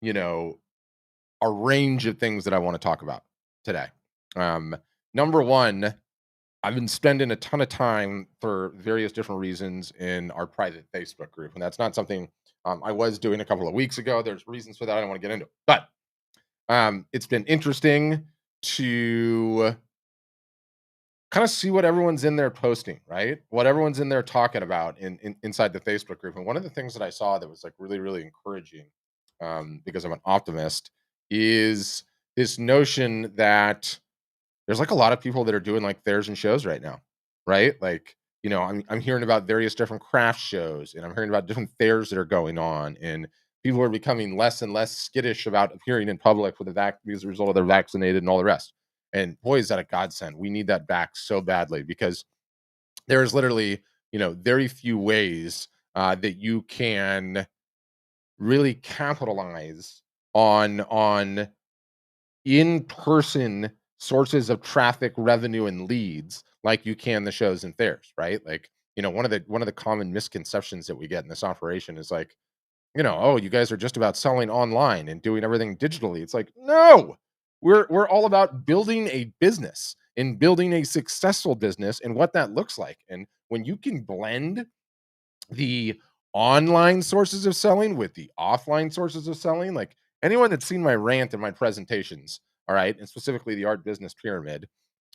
you know, a range of things that I want to talk about today. Um, Number one, I've been spending a ton of time for various different reasons in our private Facebook group, and that's not something I was doing a couple of weeks ago. There's reasons for that. I don't want to get into it, but it's been interesting to kind of see what everyone's in there posting, right? What everyone's in there talking about inside the Facebook group. And one of the things that I saw that was like really, really encouraging, because I'm an optimist, is this notion that there's like a lot of people that are doing like fairs and shows right now, right? Like, I'm hearing about various different craft shows, and I'm hearing about different fairs that are going on, and people are becoming less and less skittish about appearing in public with as a result of they're vaccinated and all the rest. And boy, is that a godsend. We need that back so badly because there's literally, very few ways that you can really capitalize on in-person sources of traffic, revenue, and leads like you can the shows and fairs, right? Like, one of the common misconceptions that we get in this operation is like, oh, you guys are just about selling online and doing everything digitally. It's like, no, we're all about building a business and building a successful business and what that looks like. And when you can blend the online sources of selling with the offline sources of selling, like anyone that's seen my rant and my presentations, all right, and specifically the art business pyramid,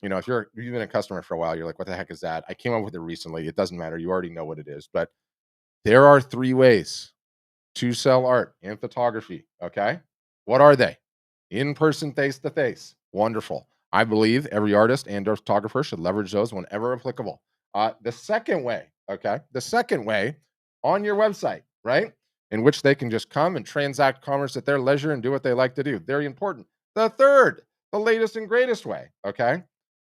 if you've been a customer for a while, you're like, what the heck is that? I came up with it recently. It doesn't matter. You already know what it is. But there are three ways to sell art and photography. Okay. What are they? In person, face to face. Wonderful. I believe every artist and or photographer should leverage those whenever applicable. The second way, okay, the second way on your website, right, in which they can just come and transact commerce at their leisure and do what they like to do. Very important. The third, the latest and greatest way, okay,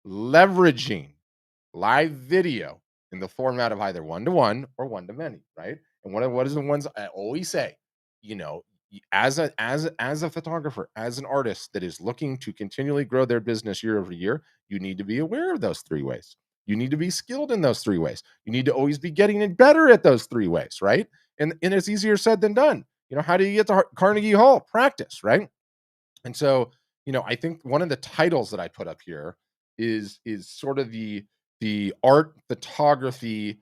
leveraging live video in the format of either one-to-one or one-to-many, right? And what is the ones I always say, you know, as a photographer, as an artist that is looking to continually grow their business year over year, you need to be aware of those three ways. You need to be skilled in those three ways. You need to always be getting it better at those three ways, right? And it's easier said than done. How do you get to Carnegie Hall? Practice, right? And so, I think one of the titles that I put up here is sort of the art photography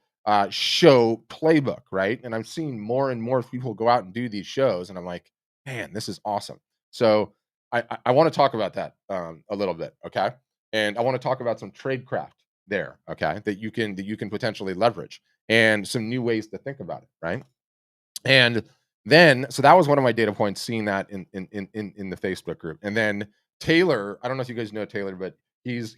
show playbook, right? And I'm seeing more and more people go out and do these shows, and I'm like, man, this is awesome. So I want to talk about that a little bit, okay? And I want to talk about some tradecraft there, okay, that you can potentially leverage, and some new ways to think about it, right? And then, so that was one of my data points, seeing that in the Facebook group. And then Taylor, I don't know if you guys know Taylor, but he's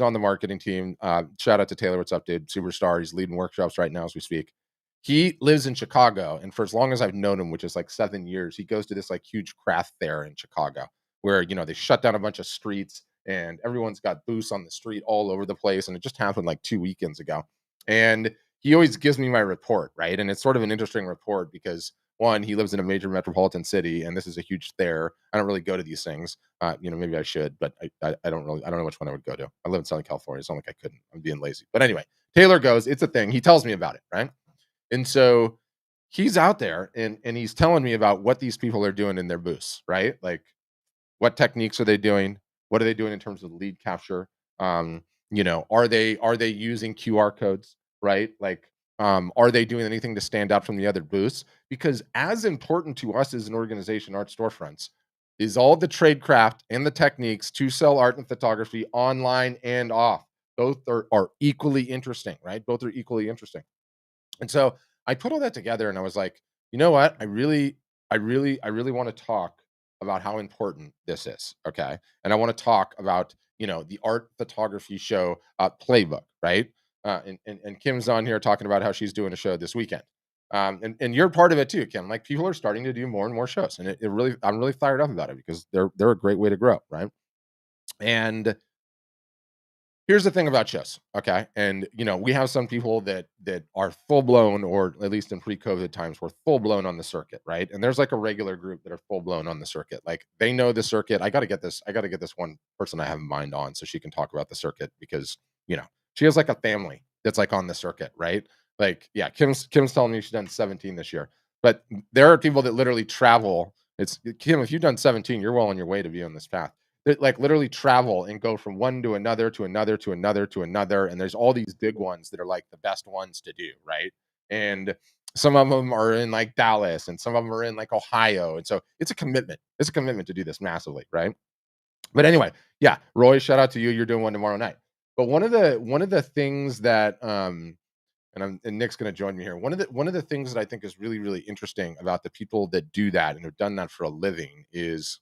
on the marketing team. Shout out to Taylor. What's up, dude? Superstar. He's leading workshops right now as we speak. He lives in Chicago, and for as long as I've known him, which is like 7 years, he goes to this like huge craft fair in Chicago, where they shut down a bunch of streets and everyone's got booths on the street all over the place. And it just happened like 2 weekends ago. And he always gives me my report, right? And it's sort of an interesting report because one, he lives in a major metropolitan city, and this is a huge fair. I don't really go to these things. Maybe I should, but I don't know which one I would go to. I live in Southern California. It's not like I couldn't. I'm being lazy. But anyway, Taylor goes. It's a thing. He tells me about it, right? And so he's out there and he's telling me about what these people are doing in their booths, right? Like, what techniques are they doing? What are they doing in terms of lead capture? Are they using QR codes, right? Like, are they doing anything to stand out from the other booths? Because as important to us as an organization, Art Storefronts, is all the tradecraft and the techniques to sell art and photography online and off. Both are equally interesting, right? Both are equally interesting. And so I put all that together and I was like, you know what? I really want to talk about how important this is. Okay. And I want to talk about, the art photography show playbook, right? And Kim's on here talking about how she's doing a show this weekend. And you're part of it too, Kim. Like, people are starting to do more and more shows. And I'm really fired up about it because they're a great way to grow, right? And here's the thing about shows, okay? And we have some people that are full blown, or at least in pre-COVID times, were full blown on the circuit, right? And there's like a regular group that are full blown on the circuit. Like, they know the circuit. I got to get this one person I have in mind on so she can talk about the circuit, because she has like a family that's like on the circuit, right? Like, yeah, Kim's telling me she's done 17 this year, but there are people that literally travel It's Kim, if you've done 17, you're well on your way to be on this path. Like literally travel and go from one to another to another to another to another. And there's all these big ones that are like the best ones to do, right? And some of them are in like Dallas and some of them are in like Ohio. And so it's a commitment. It's a commitment to do this massively, right? But anyway, yeah, Roy, shout out to you. You're doing one tomorrow night. But one of the things that and Nick's going to join me here. One of the things that I think is really really interesting about the people that do that and have done that for a living is,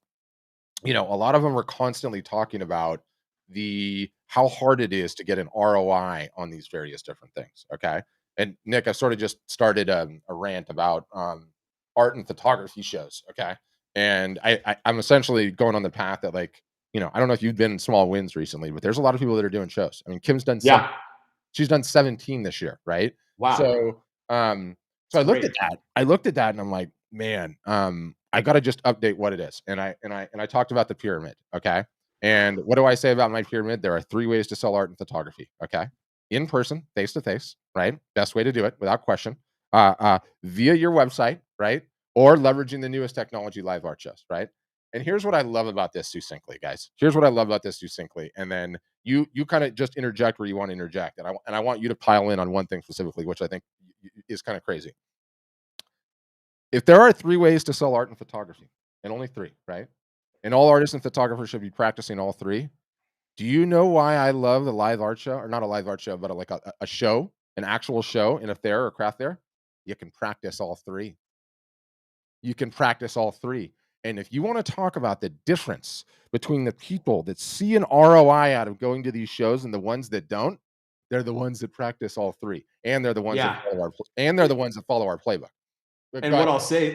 a lot of them are constantly talking about the how hard it is to get an ROI on these various different things. Okay. And Nick, I sort of just started a rant about art and photography shows. Okay. And I'm essentially going on the path that, like, I don't know if you've been in small wins recently, but there's a lot of people that are doing shows. I mean, Kim's done Yeah. she's done 17 this year, right? Wow. So, so It's I looked at great. that. I looked at that and I'm like, man, I got to just update what it is. And I talked about the pyramid, okay? And what do I say about my pyramid? There are 3 ways to sell art and photography, okay? In person, face to face, right? Best way to do it without question. Via your website, right? Or leveraging the newest technology, live art shows, right? And here's what I love about this succinctly, guys. Here's what I love about this succinctly, and then you kind of just interject where you want to interject, and I want you to pile in on one thing specifically, which I think is kind of crazy. If there are 3 ways to sell art and photography, and only 3, right? And all artists and photographers should be practicing all 3. Do you know why I love the live art show, or not a live art show, but like a show, an actual show in a fair or craft fair? You can practice all 3. You can practice all 3. And if you want to talk about the difference between the people that see an ROI out of going to these shows and the ones that don't, they're the ones that practice all 3, and they're the ones that Yeah. follow our playbook. But And go ahead.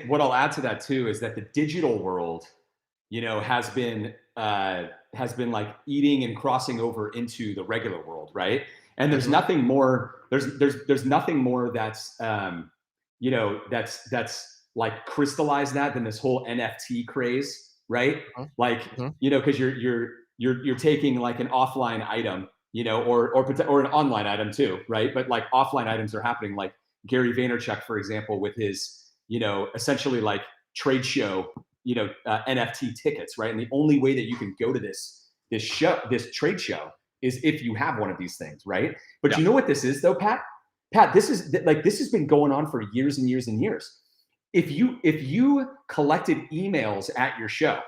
what I'll add to that too is that the digital world, has been like eating and crossing over into the regular world, right? And there's Mhm, nothing more. There's nothing more that's like crystallized that than this whole NFT craze, right? mhm, Like, mhm, because you're taking like an offline item, or an online item too, right? But like offline items are happening, like Gary Vaynerchuk, for example, with his, essentially like trade show, NFT tickets, right? And the only way that you can go to this trade show is if you have one of these things, right? But yeah, you know what this is though, Pat? Pat, this has been going on for years and years and years. If you collected emails at your show,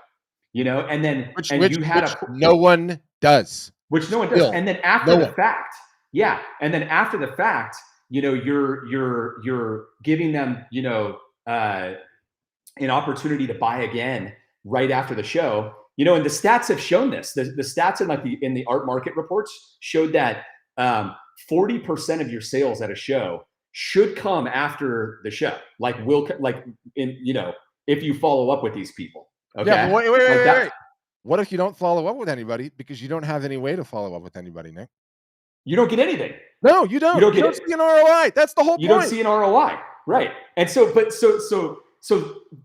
and then which and which you had which a no one does. which no one does. Still, And then after no the one. fact, yeah, and then after the fact, you're giving them, an opportunity to buy again right after the show. And the stats have shown this. The stats in the art market reports showed that 40% of your sales at a show should come after the show. Like if you follow up with these people. Yeah, but Okay. wait, wait, wait, Like wait, that. wait. What if you don't follow up with anybody because you don't have any way to follow up with anybody, Nick? You don't get anything. No, you You don't. don't You get don't it. see an ROI. That's the whole You don't point. see an ROI, right? And so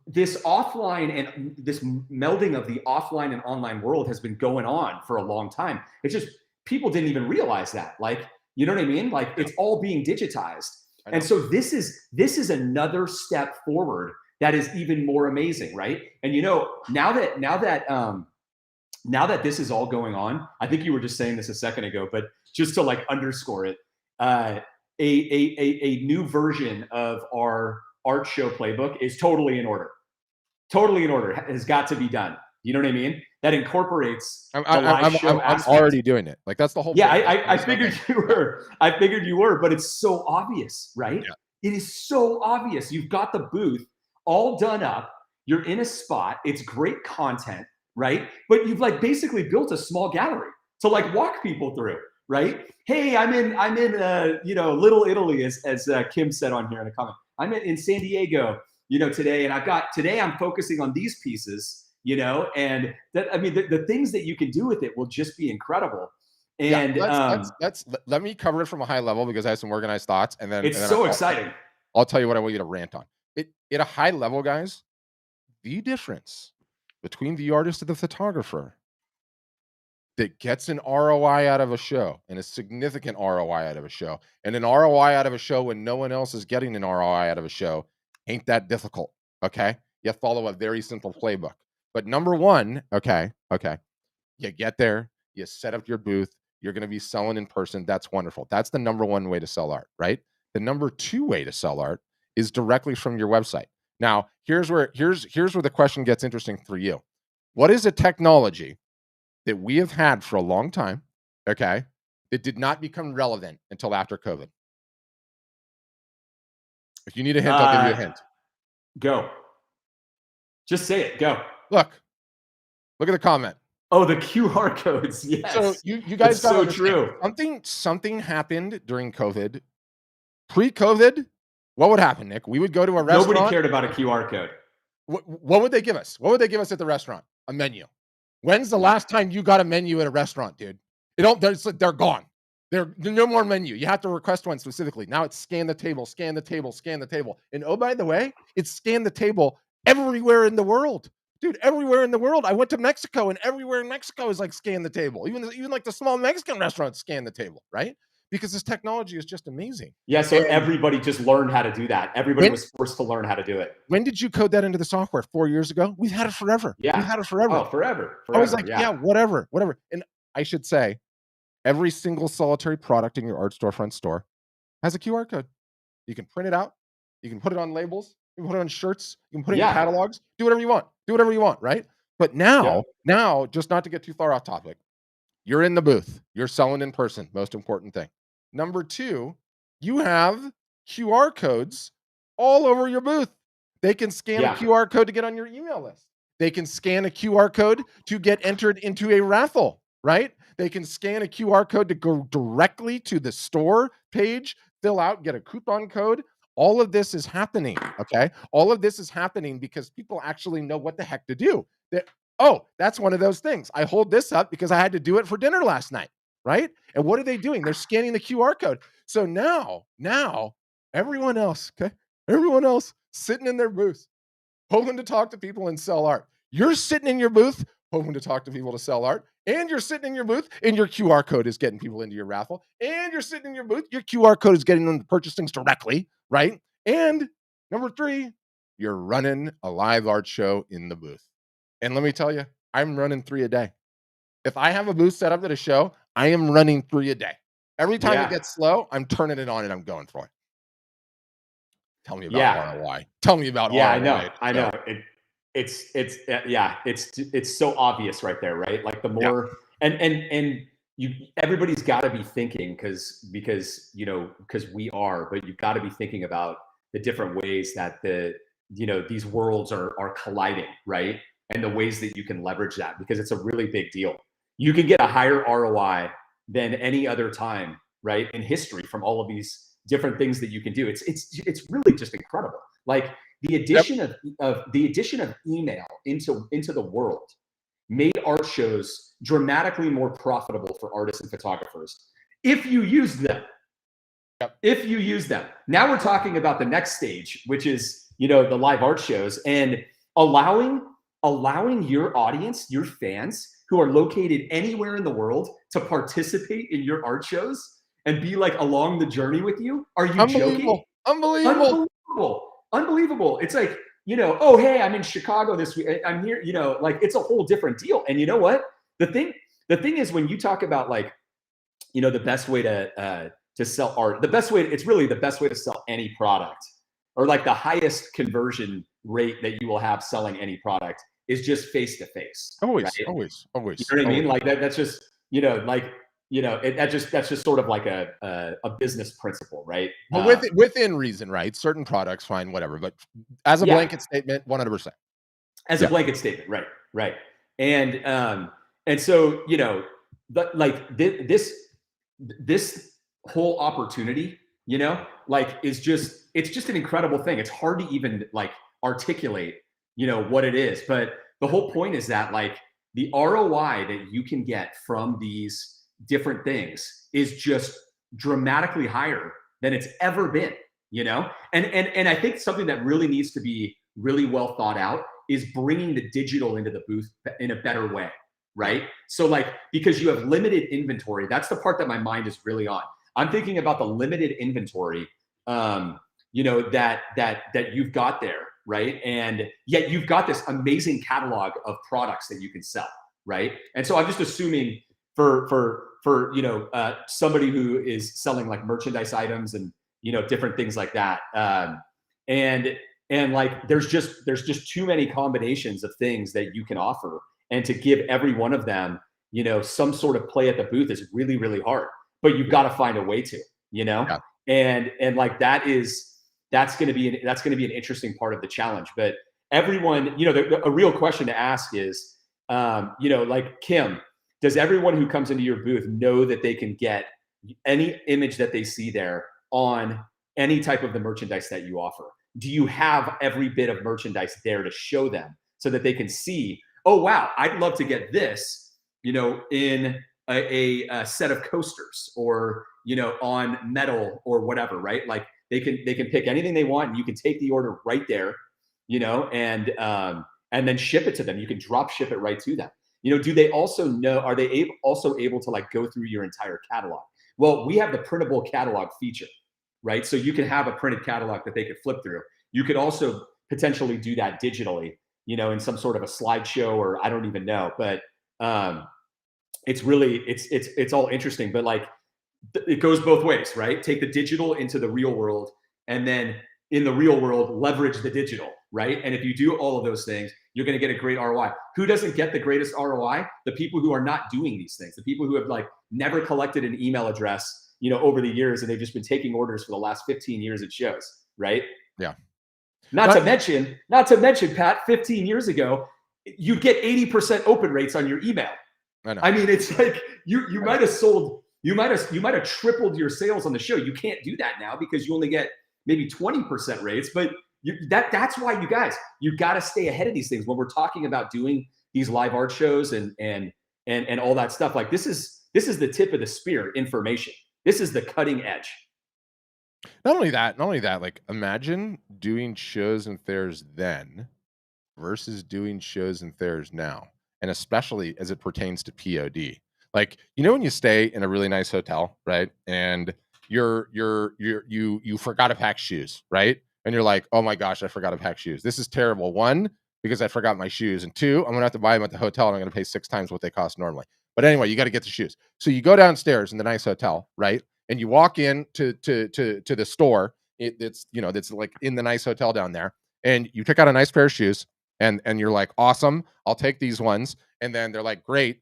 this offline and this melding of the offline and online world has been going on for a long time. It's just people didn't even realize that. Like, you know what I mean? Like, Yeah, it's all being digitized. I And know. so this is another step forward that is even more amazing, right? And now that this is all going on, I think you were just saying this a second ago, but just to like underscore it, a new version of our art show playbook is totally in order. Totally in order, has got to be done. You know what I mean? That incorporates I'm the I live show I'm aspect. already doing it. Like, that's the whole Yeah, point. I Okay. figured you Yeah, were. I figured you were, but it's so obvious, right? yeah, It is so obvious. You've got the booth all done up. You're in a spot. It's great content, right? But you've like basically built a small gallery to like walk people through, right? Hey, I'm in Little Italy, as Kim said on here in a comment. I'm in San Diego, today, and today I'm focusing on these pieces, and that, I mean, the things that you can do with it will just be incredible. yeah. And Let me cover it from a high level because I have some organized thoughts, and then it's so exciting. I'll tell you what I want you to rant on. It At a high level, guys, the difference between the artist and the photographer that gets an ROI out of a show, and a significant ROI out of a show, and an ROI out of a show when no one else is getting an ROI out of a show, ain't that difficult. Okay. You follow a very simple playbook. But number one, okay, you get there, you set up your booth, you're going to be selling in person. That's wonderful. That's the number one way to sell art, right? The number two way to sell art is directly from your website. Now, here's where the question gets interesting for you. What is a technology that we have had for a long time, okay, that did not become relevant until after COVID? If you need a hint, I'll give you a hint. Go. Just say it. Go. Look at the comment. Oh, the QR codes. Yes. So you guys got so true. Something happened during COVID. Pre-COVID, what would happen, Nick? We would go to a restaurant. Nobody cared about a QR code. What would they give us? What would they give us at the restaurant? A menu. When's the last time you got a menu at a restaurant, dude? They're gone. There's no more menu. You have to request one specifically. Now it's scan the table, scan the table, scan the table. And oh, by the way, it's scan the table everywhere in the world. Dude, everywhere in the world. I went to Mexico, and everywhere in Mexico is like scan the table. Even like the small Mexican restaurants scan the table, right? Because this technology is just amazing. Yeah, so everybody just learned how to do that. Everybody was forced to learn how to do it. When did you code that into the software? 4 years ago? We've had it forever. Yeah. We've had it forever. Oh, forever. I was like, yeah, whatever. And I should say, every single solitary product in your art storefront store has a QR code. You can print it out. You can put it on labels. You can put it on shirts. You can put it in catalogs. Do whatever you want. Do whatever you want, right? But now, just not to get too far off topic, you're in the booth. You're selling in person. Most important thing. Number two, you have QR codes all over your booth. They can scan a QR code to get on your email list. They can scan a QR code to get entered into a raffle, right? They can scan a QR code to go directly to the store page, fill out, get a coupon code. All of this is happening, okay? All of this is happening because people actually know what the heck to do. That's one of those things. I hold this up because I had to do it for dinner last night, right? And what are they doing? They're scanning the QR code. So now, everyone else sitting in their booth, hoping to talk to people and sell art. You're sitting in your booth, hoping to talk to people to sell art. And you're sitting in your booth, and your QR code is getting people into your raffle. And you're sitting in your booth, your QR code is getting them to purchase things directly, right? And number three, you're running a live art show in the booth. And let me tell you, I'm running 3 a day. If I have a booth set up at a show, I am running 3 a day. Every time it gets slow, I'm turning it on and I'm going for it. Tell me about ROI. Tell me about ROI. I know. It's so obvious right there, right? Like the more everybody's got to be thinking because we are, but you've got to be thinking about the different ways that these worlds are colliding, right? And the ways that you can leverage that, because it's a really big deal. You can get a higher ROI than any other time, right, in history from all of these different things that you can do. It's really just incredible. Like the addition of email into the world made art shows dramatically more profitable for artists and photographers if you use them. If you use them. Now we're talking about the next stage, which is the live art shows, and allowing your audience, your fans who are located anywhere in the world to participate in your art shows and be like along the journey with you. Are you joking? Unbelievable. It's like, oh, hey, I'm in Chicago this week. I'm here, like it's a whole different deal. And you know what? The thing is, when you talk about like, the best way to sell art, it's really the best way to sell any product, or like the highest conversion rate that you will have selling any product is just face to face. Always. You know what I mean? Like that's just, that's just sort of like a business principle, right? But within reason, right? Certain products, fine, whatever. But as a blanket statement, 100%. As a blanket statement, right. And so, like this whole opportunity, is just, it's just an incredible thing. It's hard to even like articulate, what it is. But the whole point is that like the ROI that you can get from these different things is just dramatically higher than it's ever been, and I think something that really needs to be really well thought out is bringing the digital into the booth in a better way, right? So like, because you have limited inventory, that's the part that my mind is really on. I'm thinking about the limited inventory, that you've got there. right? And yet you've got this amazing catalog of products that you can sell, right? And so I'm just assuming for somebody who is selling like merchandise items and different things like that, and like there's just too many combinations of things that you can offer, and to give every one of them some sort of play at the booth is really, really hard. But you've got to find a way to, Yeah. and like that's going to be an interesting part of the challenge. But everyone, a real question to ask is, like, Kim, does everyone who comes into your booth know that they can get any image that they see there on any type of the merchandise that you offer? Do you have every bit of merchandise there to show them so that they can see, oh, wow, I'd love to get this, in a set of coasters, or, on metal or whatever, right? Like they can pick anything they want, and you can take the order right there, and then ship it to them. You can drop ship it right to them. Do they also know, are they also able to like go through your entire catalog? Well, we have the printable catalog feature, right? So you can have a printed catalog that they could flip through. You could also potentially do that digitally, in some sort of a slideshow, or I don't even know, but it's really, it's all interesting, but like it goes both ways, right? Take the digital into the real world, and then in the real world, leverage the digital, right? And if you do all of those things, you're going to get a great ROI. Who doesn't get the greatest ROI? The people who are not doing these things, the people who have like never collected an email address, over the years, and they've just been taking orders for the last 15 years at shows, right? Yeah. Not to mention, Pat, 15 years ago, you'd get 80% open rates on your email. I mean, it's like you might have tripled your sales on the show. You can't do that now because you only get maybe 20% rates, but that's why you got to stay ahead of these things when we're talking about doing these live art shows and all that stuff. Like this is the tip of the spear information. This is the cutting edge. Not only that, like imagine doing shows and fairs then versus doing shows and fairs now, and especially as it pertains to POD. Like, when you stay in a really nice hotel, right? And you forgot to pack shoes, right? And you're like, oh my gosh, I forgot to pack shoes. This is terrible. One, because I forgot my shoes, and two, I'm gonna have to buy them at the hotel, and I'm gonna pay 6 times what they cost normally. But anyway, you got to get the shoes. So you go downstairs in the nice hotel, right? And you walk in to the store. It's like in the nice hotel down there, and you pick out a nice pair of shoes, and you're like, awesome, I'll take these ones. And then they're like, great,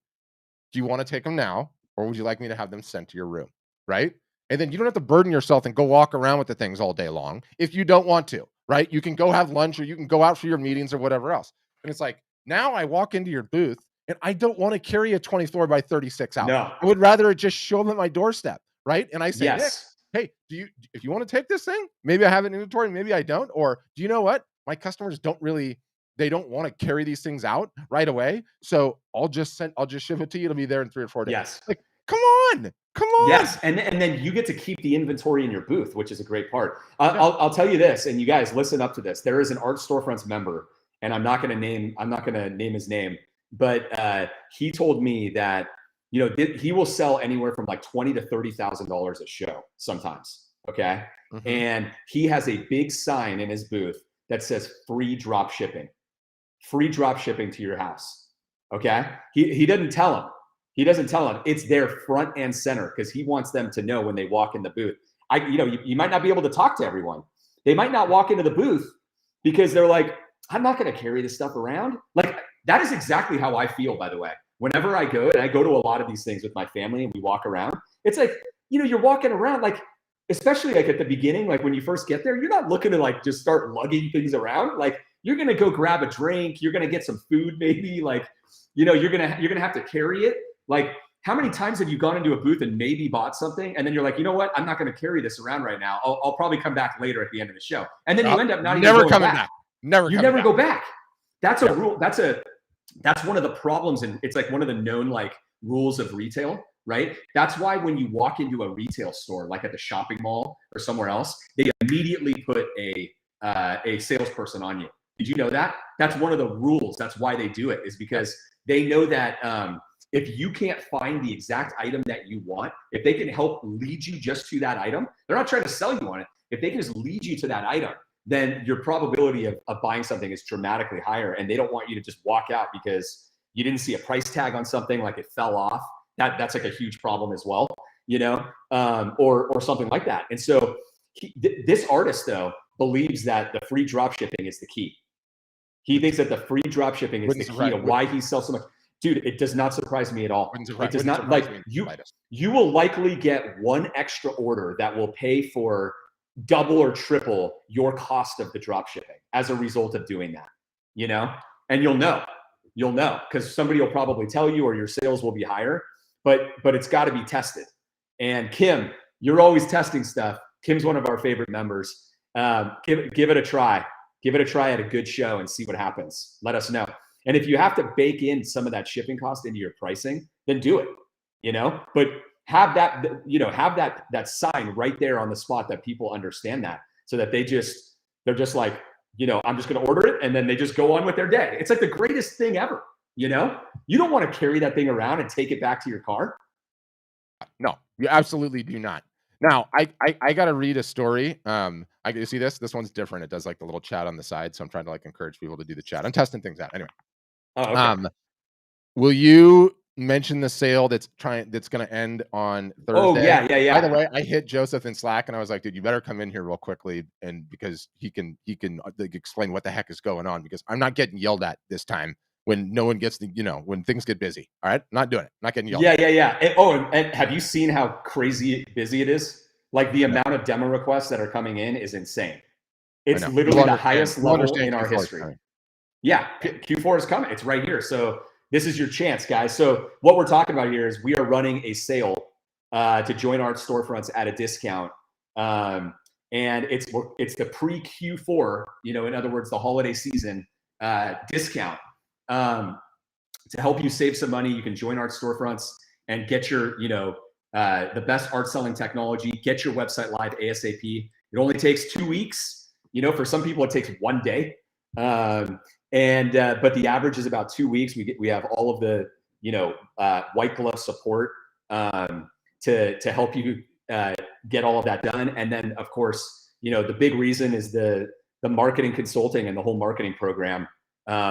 do you want to take them now, or would you like me to have them sent to your room, right? And then you don't have to burden yourself and go walk around with the things all day long if you don't want to, right? You can go have lunch, or you can go out for your meetings or whatever else. And it's like, now I walk into your booth and I don't want to carry a 24 by 36 out. No. I would rather just show them at my doorstep, right? And I say, yes. Nick, hey, if you want to take this thing, maybe I have an inventory, maybe I don't. Or do you know what? My customers don't want to carry these things out right away. So I'll just ship it to you. It'll be there in 3 or 4 days. Yes. Like, come on. Yes. And then you get to keep the inventory in your booth, which is a great part. I'll tell you this, and you guys listen up to this. There is an Art Storefronts member, and I'm not going to name his name, but he told me that, he will sell anywhere from like $20,000 to $30,000 a show sometimes. Okay. Mm-hmm. And he has a big sign in his booth that says free drop shipping to your house. Okay. He doesn't tell them. It's their front and center, because he wants them to know when they walk in the booth. You might not be able to talk to everyone. They might not walk into the booth because they're like, I'm not going to carry this stuff around. Like, that is exactly how I feel, by the way. Whenever I go, and I go to a lot of these things with my family and we walk around, it's like, you're walking around, like, especially like at the beginning, like when you first get there, you're not looking to like just start lugging things around. Like, you're going to go grab a drink. You're going to get some food, maybe, like, you're going to have to carry it. Like, how many times have you gone into a booth and maybe bought something, and then you're like, you know what? I'm not going to carry this around right now. I'll probably come back later at the end of the show. And then you end up not even never going coming back. Never go back. That's a rule. That's one of the problems. And it's like one of the known like rules of retail, right? That's why when you walk into a retail store, like at the shopping mall or somewhere else, they immediately put a salesperson on you. Did you know that? That's one of the rules. That's why they do it, is because they know that if you can't find the exact item that you want, if they can help lead you just to that item, they're not trying to sell you on it. If they can just lead you to that item, then your probability of buying something is dramatically higher. And they don't want you to just walk out because you didn't see a price tag on something, like it fell off. That's like a huge problem as well, or something like that. And so this artist, though, believes that the free drop shipping is the key. He thinks that the free drop shipping is the key to why he sells so much. Dude, it does not surprise me at all. It does not. Like, you will likely get one extra order that will pay for double or triple your cost of the drop shipping as a result of doing that, and you'll know because somebody will probably tell you, or your sales will be higher, but it's got to be tested. And Kim, you're always testing stuff. Kim's one of our favorite members. Give it a try. Give it a try at a good show and see what happens. Let us know. And if you have to bake in some of that shipping cost into your pricing, then do it, but have that, have that sign right there on the spot that people understand that, so that they're just like, I'm just going to order it. And then they just go on with their day. It's like the greatest thing ever. You don't want to carry that thing around and take it back to your car. No, you absolutely do not. Now, I got to read a story. You see this? This one's different. It does like the little chat on the side. So I'm trying to like encourage people to do the chat. I'm testing things out. Anyway. Oh, okay. Will you mention the sale that's going to end on Thursday? Oh, yeah. By the way, I hit Joseph in Slack and I was like, dude, you better come in here real quickly, and because he can like, explain what the heck is going on, because I'm not getting yelled at this time when no one gets the, when things get busy. All right, not doing it. Not getting yelled at. Yeah. And have you seen how crazy busy it is? Like, the amount of demo requests that are coming in is insane. It's literally the highest level in our history. Yeah, Q4 is coming. It's right here. So this is your chance, guys. So what we're talking about here is we are running a sale to join our storefronts at a discount. And it's the pre-Q4, in other words, the holiday season discount. To help you save some money, you can join our storefronts and get your, the best art selling technology, get your website live ASAP. It only takes 2 weeks. For some people, it takes 1 day. But the average is about 2 weeks. We have all of the, white glove support to help you get all of that done. And then, of course, the big reason is the marketing consulting and the whole marketing program,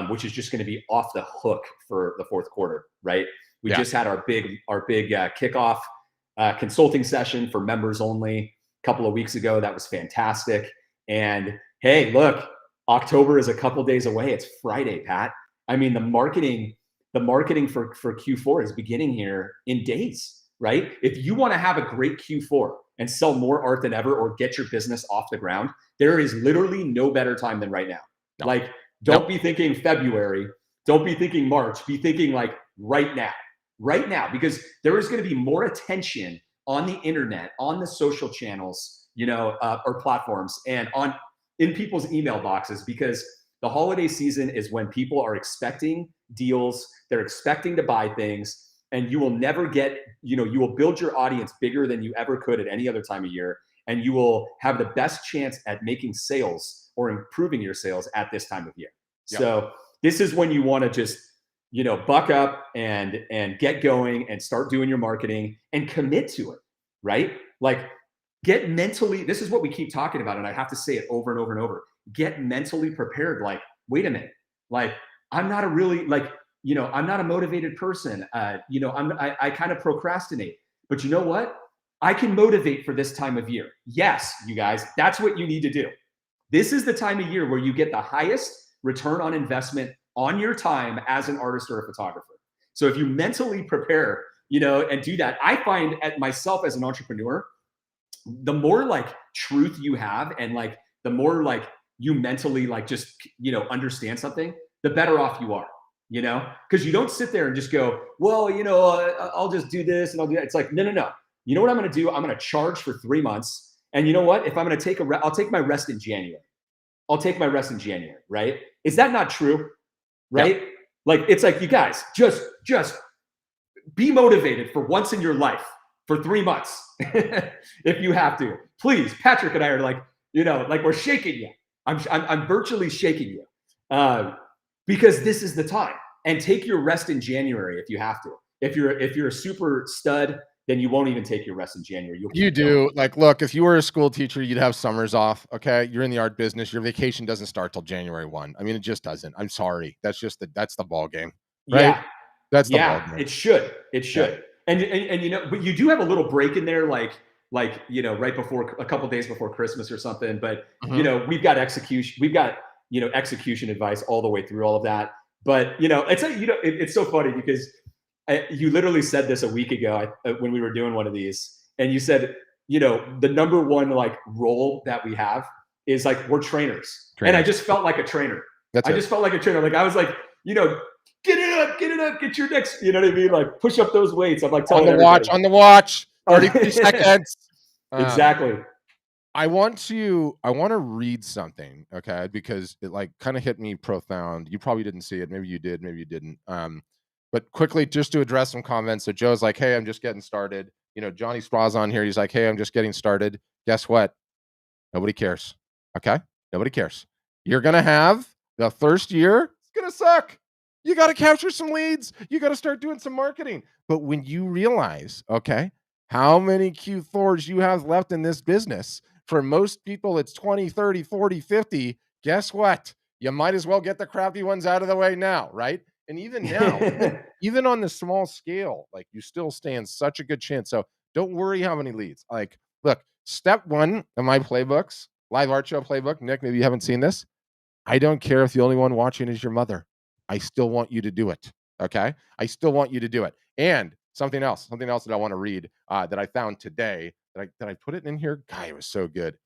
which is just going to be off the hook for the fourth quarter, right? We just had our big kickoff consulting session for members only a couple of weeks ago. That was fantastic. And hey, look, October is a couple days away. It's Friday, Pat. I mean, the marketing for Q4 is beginning here in days, right? If you want to have a great Q4 and sell more art than ever, or get your business off the ground, there is literally no better time than right now. No. Like, don't be thinking February. Don't be thinking March. Be thinking like right now, because there is going to be more attention on the internet, on the social channels, or platforms, and in people's email boxes, because the holiday season is when people are expecting deals. They're expecting to buy things, and you will never get, you will build your audience bigger than you ever could at any other time of year. And you will have the best chance at making sales or improving your sales at this time of year. Yep. So this is when you want to just, buck up and get going and start doing your marketing and commit to it, right? Like, get mentally, this is what we keep talking about, and I have to say it over and over and over. Get mentally prepared. Like, wait a minute. Like, I'm not a really, I'm not a motivated person. I kind of procrastinate. But you know what? I can motivate for this time of year. Yes, you guys, that's what you need to do. This is the time of year where you get the highest return on investment on your time as an artist or a photographer. So if you mentally prepare, and do that, I find at myself as an entrepreneur, the more like truth you have, and like the more like you mentally like just, understand something, the better off you are, because you don't sit there and just go, well, I'll just do this and I'll do that. It's like, no. You know what I'm going to do? I'm going to charge for 3 months. And you know what? If I'm going to take I'll take my rest in January. Right? Is that not true? Right? Yeah. Like, it's like, you guys just be motivated for once in your life for 3 months. If you have to, please. Patrick and I are like, like we're shaking you. I'm virtually shaking you, because this is the time. And take your rest in January if you have to. If you're a super stud, then you won't even take your rest in January. You'll You keep going. do. Like, look, if you were a school teacher, you'd have summers off. Okay. You're in the art business. Your vacation doesn't start till January 1. I mean, it just doesn't. I'm sorry. That's the ball game, right? Yeah, That's the ball yeah, game. it should. It Yeah. should. And but you do have a little break in there, like right before a couple days before Christmas or something. But Mhm. we've got execution. We've got execution advice all the way through all of that. But it's so funny because you literally said this a week ago when we were doing one of these, and you said the number one like role that we have is like we're trainers, and I Trainers. just felt like a trainer. That's I it. just felt like a trainer. Like I was like, get it up, get your next, you know what I mean? Like push up those weights. I'm like On telling the watch, everybody. on the watch. 33 seconds. Exactly. I want to read something, okay? Because it like kind of hit me profound. You probably didn't see it. Maybe you did, maybe you didn't. But quickly, just to address some comments. So Joe's like, hey, I'm just getting started. Johnny Spraw's on here. He's like, hey, I'm just getting started. Guess what? Nobody cares. Okay? Nobody cares. You're gonna have the first year, it's gonna suck. You gotta capture some leads. You gotta start doing some marketing. But when you realize, okay, how many Q4s you have left in this business, for most people, it's 20, 30, 40, 50. Guess what? You might as well get the crappy ones out of the way now, right? And even now, even on the small scale, like you still stand such a good chance. So don't worry how many leads. Like, look, step one of my playbooks, live art show playbook. Nick, maybe you haven't seen this. I don't care if the only one watching is your mother. I still want you to do it. Okay. I still want you to do it. And something else that I want to read that I found today that I put it in here. Guy, it was so good.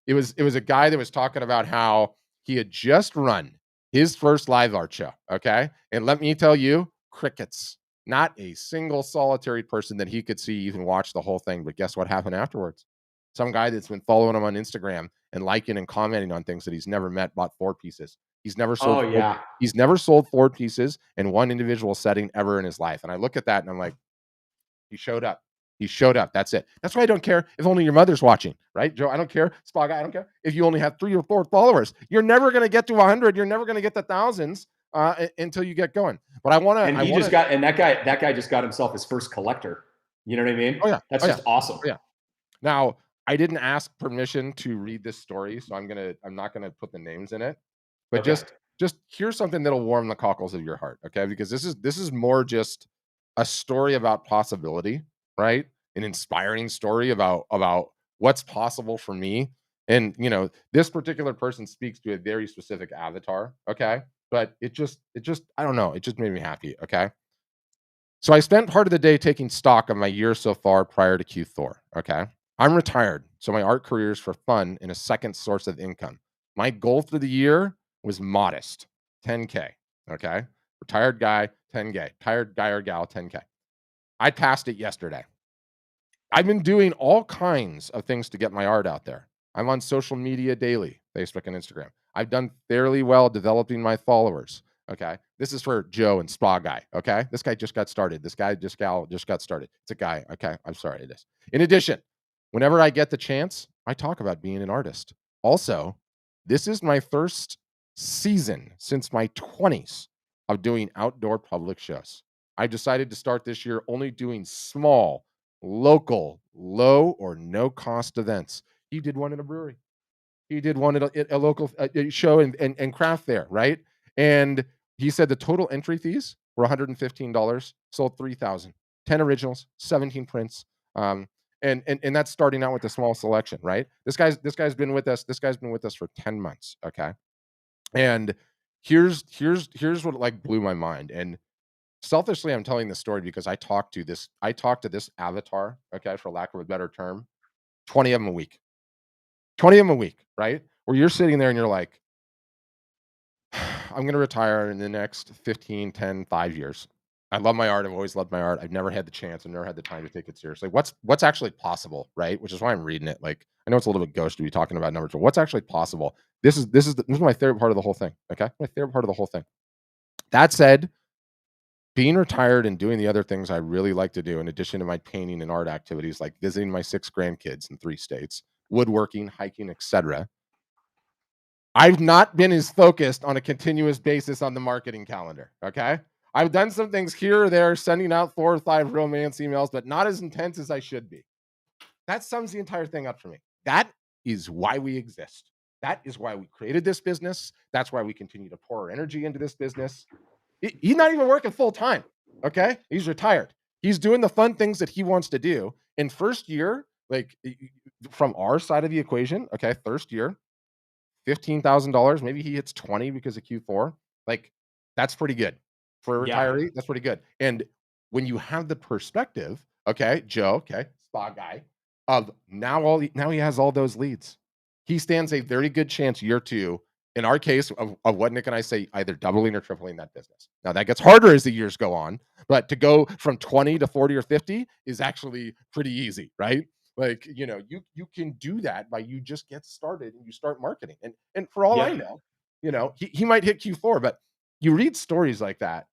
It was a guy that was talking about how he had just run his first live art show. Okay. And let me tell you, crickets. Not a single solitary person that he could see even watch the whole thing. But guess what happened afterwards? Some guy that's been following him on Instagram and liking and commenting on things that he's never met bought 4 pieces. He's never Oh sold four, yeah. he's never sold 4 pieces in one individual setting ever in his life. And I look at that and I'm like, he showed up. He showed up. That's it. That's why I don't care if only your mother's watching, right, Joe? I don't care. Spa guy, I don't care if you only have 3 or 4 followers. You're never going to get to 100. You're never going to get to thousands until you get going. But I want to. And he just got, and that guy just got himself his first collector. You know what I mean? Oh yeah. That's Oh yeah. just awesome. Oh yeah. Now, I didn't ask permission to read this story, so I'm not gonna put the names in it. But Okay. just here's something that'll warm the cockles of your heart, okay? Because this is more just a story about possibility, right? An inspiring story about what's possible for me. And this particular person speaks to a very specific avatar, okay? But it just I don't know, it just made me happy, okay? So I spent part of the day taking stock of my year so far prior to Q4. Okay. I'm retired, so my art career is for fun and a second source of income. My goal for the year was modest 10K. Okay. Retired guy, 10K. Tired guy or gal, 10K. I passed it yesterday. I've been doing all kinds of things to get my art out there. I'm on social media daily, Facebook and Instagram. I've done fairly well developing my followers. Okay. This is for Joe and Spa Guy. Okay. This guy just got started. This guy gal just got started. It's a guy. Okay. I'm sorry. It is. In addition, whenever I get the chance, I talk about being an artist. Also, this is my first season since my 20s of doing outdoor public shows. I decided to start this year only doing small, local, low or no cost events. He did one at a brewery. He did one at a local show and craft fair, right? And he said the total entry fees were $115, sold 3,000, 10 originals, 17 prints. And that's starting out with a small selection, right? This guy's been with us. This guy's been with us for 10 months. Okay. And here's what like blew my mind. And selfishly, I'm telling this story because I talk to this avatar, okay, for lack of a better term, 20 of them a week. 20 of them a week, right? Where you're sitting there and you're like, I'm going to retire in the next 15, 10, 5 years. I love my art. I've always loved my art. I've never had the chance. I've never had the time to take it seriously. What's actually possible, right? Which is why I'm reading it. Like, I know it's a little bit gauche to be talking about numbers, but what's actually possible? This is my favorite part of the whole thing. Okay, my favorite part of the whole thing. That said, being retired and doing the other things I really like to do, in addition to my painting and art activities, like visiting my 6 grandkids in 3 states, woodworking, hiking, etc., I've not been as focused on a continuous basis on the marketing calendar. Okay. I've done some things here or there, sending out 4 or 5 romance emails, but not as intense as I should be. That sums the entire thing up for me. That is why we exist. That is why we created this business. That's why we continue to pour our energy into this business. He's not even working full time. Okay. He's retired. He's doing the fun things that he wants to do. In first year, like from our side of the equation, okay, first year, $15,000. Maybe he hits 20 because of Q4. Like that's pretty good for a Yeah. retiree. That's pretty good. And when you have the perspective, okay, Joe, okay, spa guy, of now he has all those leads. He stands a very good chance year two, in our case, of what Nick and I say, either doubling or tripling that business. Now that gets harder as the years go on, but to go from 20 to 40 or 50 is actually pretty easy, right? Like, you can do that by you just get started and you start marketing. And for all I Yep. know, he might hit Q4, but you read stories like that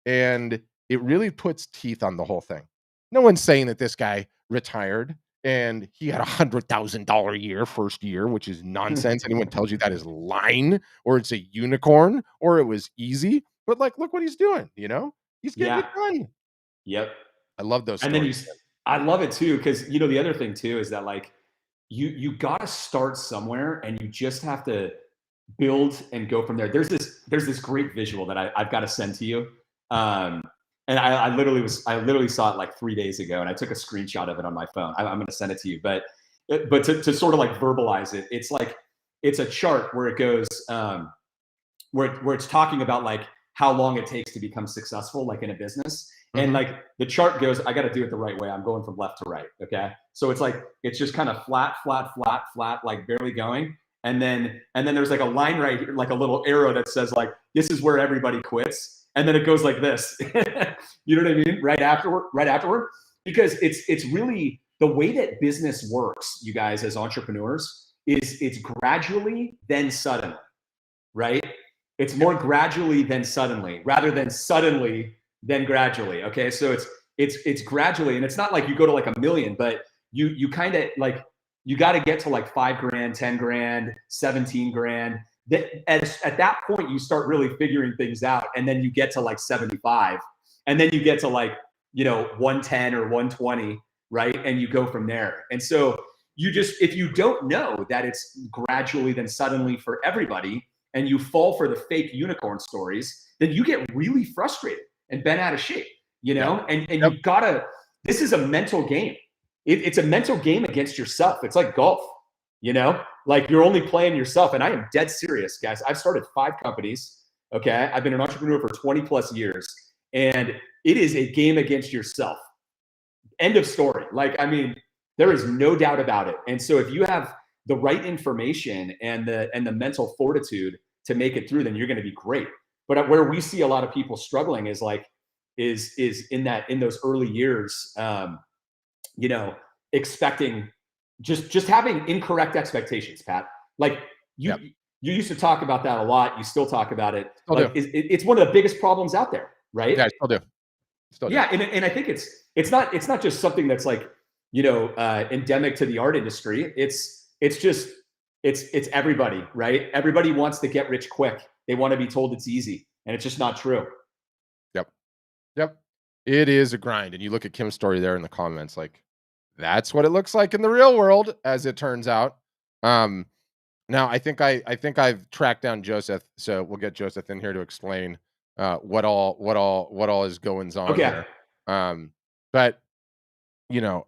and it really puts teeth on the whole thing. No one's saying that this guy retired and he had $100,000 year first year, which is nonsense. Anyone tells you that is lying, or it's a unicorn, or it was easy. But like, look what he's doing. He's getting it Yeah. done. Yep. I love those And then stories. I love it too, because the other thing too is that like you got to start somewhere, and you just have to build and go from there. There's this great visual that I've got to send to you. And I literally saw it like 3 days ago, and I took a screenshot of it on my phone. I'm going to send it to you, but to sort of like verbalize it, it's a chart where it goes, where it's talking about like how long it takes to become successful, like in a business. And Mhm. like the chart goes, I got to do it the right way. I'm going from left to right. Okay. So it's like, it's just kind of flat, flat, flat, flat, like barely going. And then there's like a line right here, like a little arrow that says like, this is where everybody quits. And then it goes like this, you know what I mean? Right afterward, because it's really the way that business works, you guys, as entrepreneurs, is it's gradually, then suddenly, right? It's more gradually than suddenly, rather than suddenly then gradually. Okay, so it's gradually, and it's not like you go to like a million, but you kind of like, you got to get to like 5 grand, 10 grand, 17 grand. At that point, you start really figuring things out, and then you get to like 75, and then you get to like 110 or 120, right? And you go from there. And so if you don't know that it's gradually then suddenly for everybody, and you fall for the fake unicorn stories, then you get really frustrated and bent out of shape, Yep. and Yep. you've got to, this is a mental game. It's a mental game against yourself. It's like golf, like you're only playing yourself. And I am dead serious, guys. I've started 5 companies. Okay. I've been an entrepreneur for 20 plus years, and it is a game against yourself. End of story. Like, I mean, there is no doubt about it. And so if you have the right information and the mental fortitude to make it through, then you're going to be great. But where we see a lot of people struggling is in those early years, expecting, just having incorrect expectations, Pat. Like you Yep. you used to talk about that a lot. You still talk about it. Still Like do. it's one of the biggest problems out there, right? Yeah, I still do. Still do. Yeah, and I think it's not just something that's like endemic to the art industry. It's everybody, right? Everybody wants to get rich quick. They want to be told it's easy, and it's just not true. Yep. Yep. It is a grind. And you look at Kim's story there in the comments, like that's what it looks like in the real world, as it turns out. Um, Now I think I've tracked down Joseph, so we'll get Joseph in here to explain what all is goings on Okay. here. Um, but you know,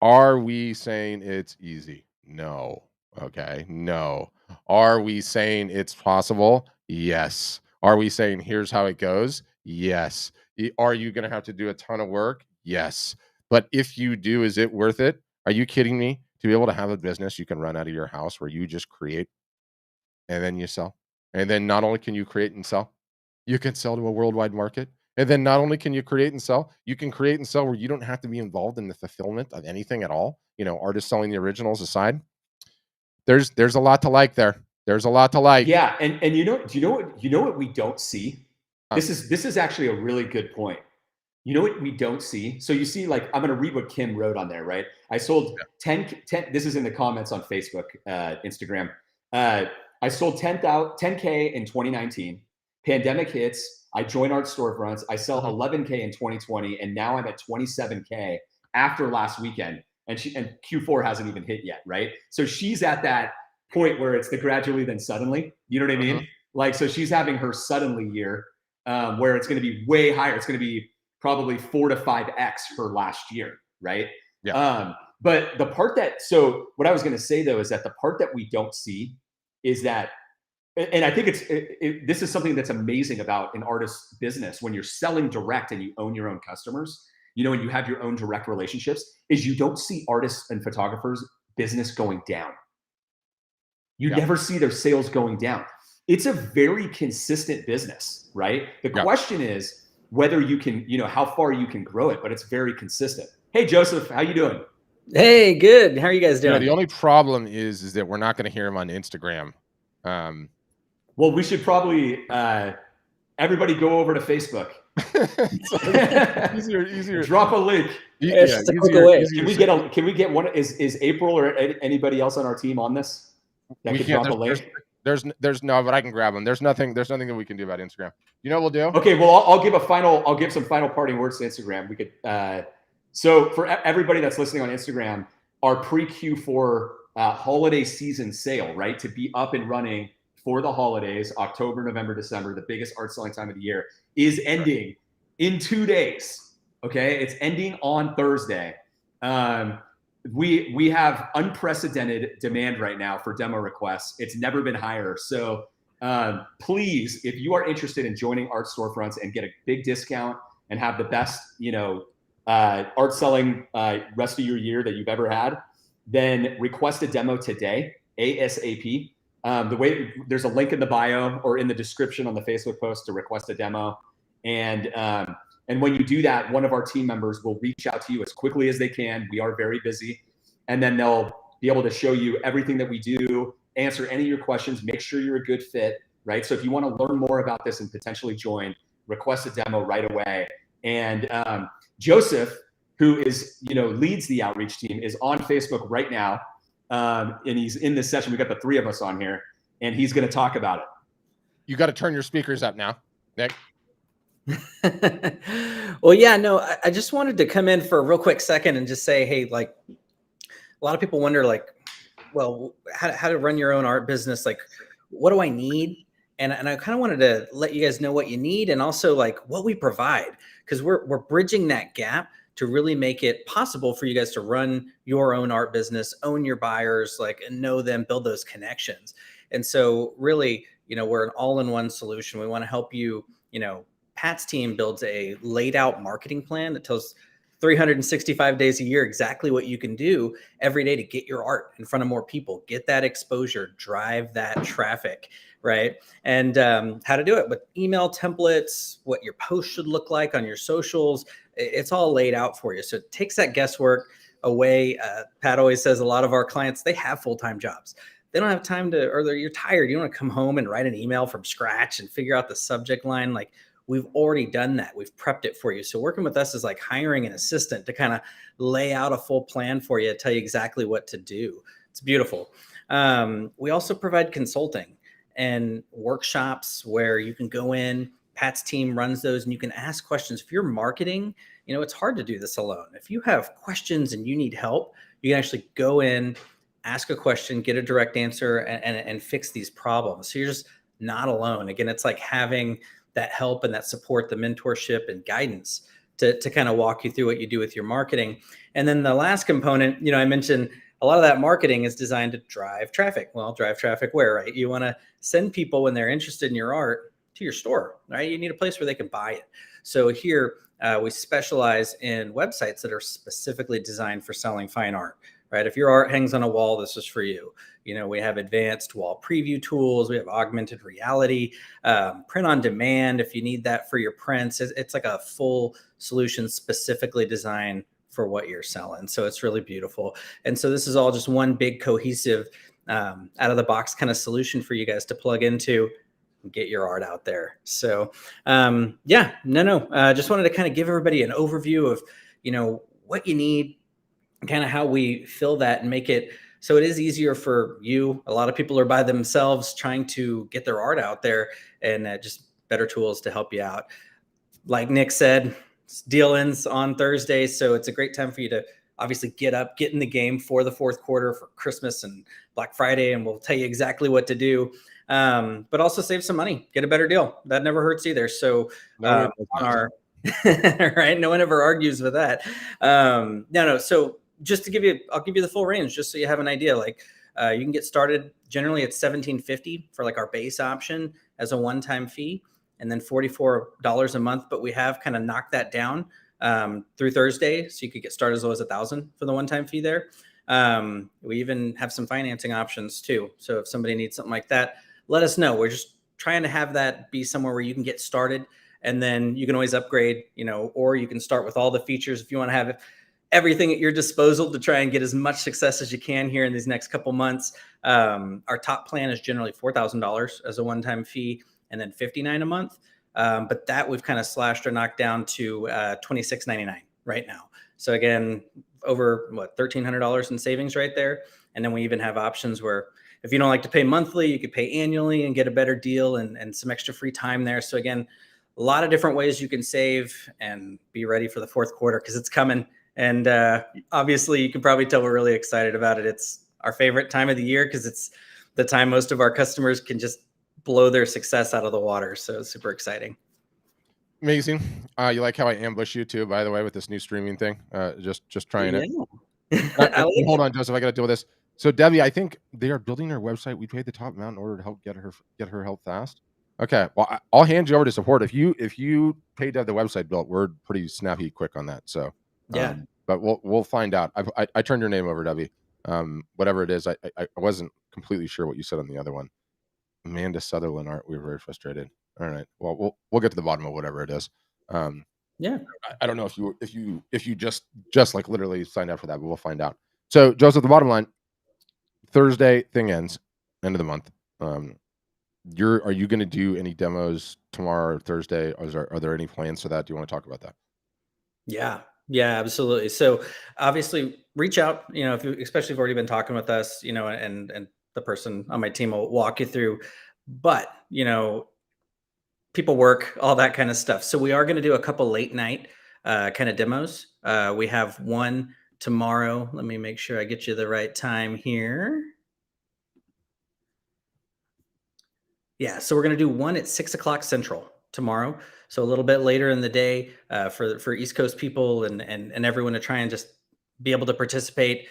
are we saying it's easy? No. Okay. No. Are we saying it's possible? Yes. Are we saying here's how it goes? Yes. Are you going to have to do a ton of work? Yes. But if you do, is it worth it? Are you kidding me? To be able to have a business you can run out of your house where you just create and then you sell. And then not only can you create and sell, you can sell to a worldwide market. And then not only can you create and sell, you can create and sell where you don't have to be involved in the fulfillment of anything at all. Artists selling the originals aside. There's a lot to like there. There's a lot to like. Yeah, and do you know what we don't see? Huh. This is actually a really good point. You know what we don't see? So you see, like, I'm going to read what Kim wrote on there, right? I sold 10, this is in the comments on Facebook, Instagram. I sold 10K in 2019. Pandemic hits. I joined Art Storefronts. I sell 11K in 2020, and now I'm at 27K after last weekend. And Q4 hasn't even hit yet, right? So she's at that point where it's the gradually then suddenly. You know what I mean? Like, so she's having her suddenly year, where it's going to be way higher. It's going to be probably 4 to 5x her last year, right? Yeah. But the part that, so what I was going to say though, is that the part that we don't see is that, and I think this is something that's amazing about an artist's business when you're selling direct and you own your own customers, you know, and you have your own direct relationships, is you don't see artists and photographers business going down. You never see their sales going down. It's a very consistent business, right? The question is whether you can, you know, how far you can grow it, but it's very consistent. Hey, Joseph, how you doing? Hey, good. How are you guys doing? Yeah, the only problem is that we're not going to hear him on Instagram. Well, we should probably everybody go over to Facebook. easier. Drop a link. Easier. Can we get one? Is April or anybody else on our team on this? That we could can't. Drop a link. There's no, but I can grab them. There's nothing that we can do about Instagram. You know what we'll do? Okay, well, I'll give some final parting words to Instagram. We could. So for everybody that's listening on Instagram, our pre-Q4 holiday season sale, right, to be up and running for the holidays, October, November, December, the biggest art selling time of the year, is ending in 2 days. Okay, it's ending on Thursday. We have unprecedented demand right now for demo requests. It's never been higher. So please, if you are interested in joining Art Storefronts and get a big discount and have the best, you know, art selling rest of your year that you've ever had, then request a demo today, ASAP. There's a link in the bio or in the description on the Facebook post to request a demo. And when you do that, one of our team members will reach out to you as quickly as they can. We are very busy. And then they'll be able to show you everything that we do, answer any of your questions, make sure you're a good fit, right? So if you want to learn more about this and potentially join, request a demo right away. And Joseph, who is, you know, leads the outreach team, is on Facebook right now. And he's in this session. We got the 3 of us on here, and he's going to talk about it. You got to turn your speakers up now, Nick. Well, yeah, no, I just wanted to come in for a real quick second and just say, hey, like, a lot of people wonder, like, well, how to run your own art business. Like, what do I need? And I kind of wanted to let you guys know what you need and also like what we provide, because we're bridging that gap to really make it possible for you guys to run your own art business, own your buyers, like, and know them, build those connections. And so really, you know, we're an all-in-one solution. We want to help you, you know, Pat's team builds a laid out marketing plan that tells 365 days a year exactly what you can do every day to get your art in front of more people, get that exposure, drive that traffic, right? And how to do it with email templates, what your post should look like on your socials. It's all laid out for you. So it takes that guesswork away. Pat always says a lot of our clients, they have full-time jobs. They don't have time to, or you're tired. You don't want to come home and write an email from scratch and figure out the subject line. Like, we've already done that. We've prepped it for you. So working with us is like hiring an assistant to kind of lay out a full plan for you, tell you exactly what to do. It's beautiful. We also provide consulting and workshops where you can go in. Pat's team runs those and you can ask questions. If you're marketing, you know, it's hard to do this alone. If you have questions and you need help, you can actually go in, ask a question, get a direct answer, and fix these problems. So you're just not alone. Again, it's like having that help and that support, the mentorship and guidance to kind of walk you through what you do with your marketing. And then the last component, you know, I mentioned a lot of that marketing is designed to drive traffic. Well, drive traffic where, right? You want to send people when they're interested in your art to your store, right? You need a place where they can buy it. So here we specialize in websites that are specifically designed for selling fine art, right? If your art hangs on a wall, this is for you. You know, we have advanced wall preview tools. We have augmented reality, print on demand. If you need that for your prints, it's like a full solution specifically designed for what you're selling. So it's really beautiful. And so this is all just one big cohesive out of the box kind of solution for you guys to plug into and get your art out there. So yeah, just wanted to kind of give everybody an overview of, you know, what you need, kind of how we fill that and make it so it is easier for you. A lot of people are by themselves trying to get their art out there, and just better tools to help you out. Like Nick said, deal ends on Thursday, so it's a great time for you to obviously get in the game for the fourth quarter, for Christmas and Black Friday, and we'll tell you exactly what to do. But also save some money, get a better deal. That never hurts either. So on our right, no one ever argues with that. No. So just to give you, I'll give you the full range, just so you have an idea. Like you can get started. Generally, it's $17.50 for like our base option as a one-time fee, and then $44 a month. But we have kind of knocked that down through Thursday, so you could get started as low as $1,000 for the one-time fee there. We even have some financing options too. So if somebody needs something like that, let us know. We're just trying to have that be somewhere where you can get started, and then you can always upgrade, or you can start with all the features if you want to have everything at your disposal to try and get as much success as you can here in these next couple months. Our top plan is generally $4,000 as a one-time fee, and then $59 a month. But that we've kind of slashed or knocked down to $26.99 right now. So again, over $1,300 in savings right there. And then we even have options where if you don't like to pay monthly, you could pay annually and get a better deal and some extra free time there. So again, a lot of different ways you can save and be ready for the fourth quarter because it's coming. And obviously, you can probably tell we're really excited about it. It's our favorite time of the year because it's the time most of our customers can just blow their success out of the water. So it's super exciting. Amazing. You like how I ambush you too, by the way, with this new streaming thing? Just trying it. Hold on, Joseph. I got to deal with this. So Debbie, I think they are building their website. We paid the top amount in order to help get her help fast. Okay. Well, I'll hand you over to support. If you paid to have the website built, we're pretty snappy quick on that. So yeah. But we'll find out. I turned your name over, Debbie. Whatever it is, I wasn't completely sure what you said on the other one. Amanda Sutherland art. We were very frustrated. All right. Well, we'll get to the bottom of whatever it is. Yeah. I don't know if you just like literally signed up for that, but we'll find out. So Joseph, the bottom line, Thursday thing ends, end of the month. Are you going to do any demos tomorrow or Thursday? Are there any plans for that? Do you want to talk about that? Yeah, absolutely. So obviously reach out, if you, especially if you've already been talking with us, and the person on my team will walk you through, but people work, all that kind of stuff. So we are going to do a couple late night kind of demos. We have one tomorrow. Let me make sure I get you the right time here. Yeah. So we're going to do one at 6 o'clock Central tomorrow. So a little bit later in the day for East Coast people and everyone to try and just be able to participate,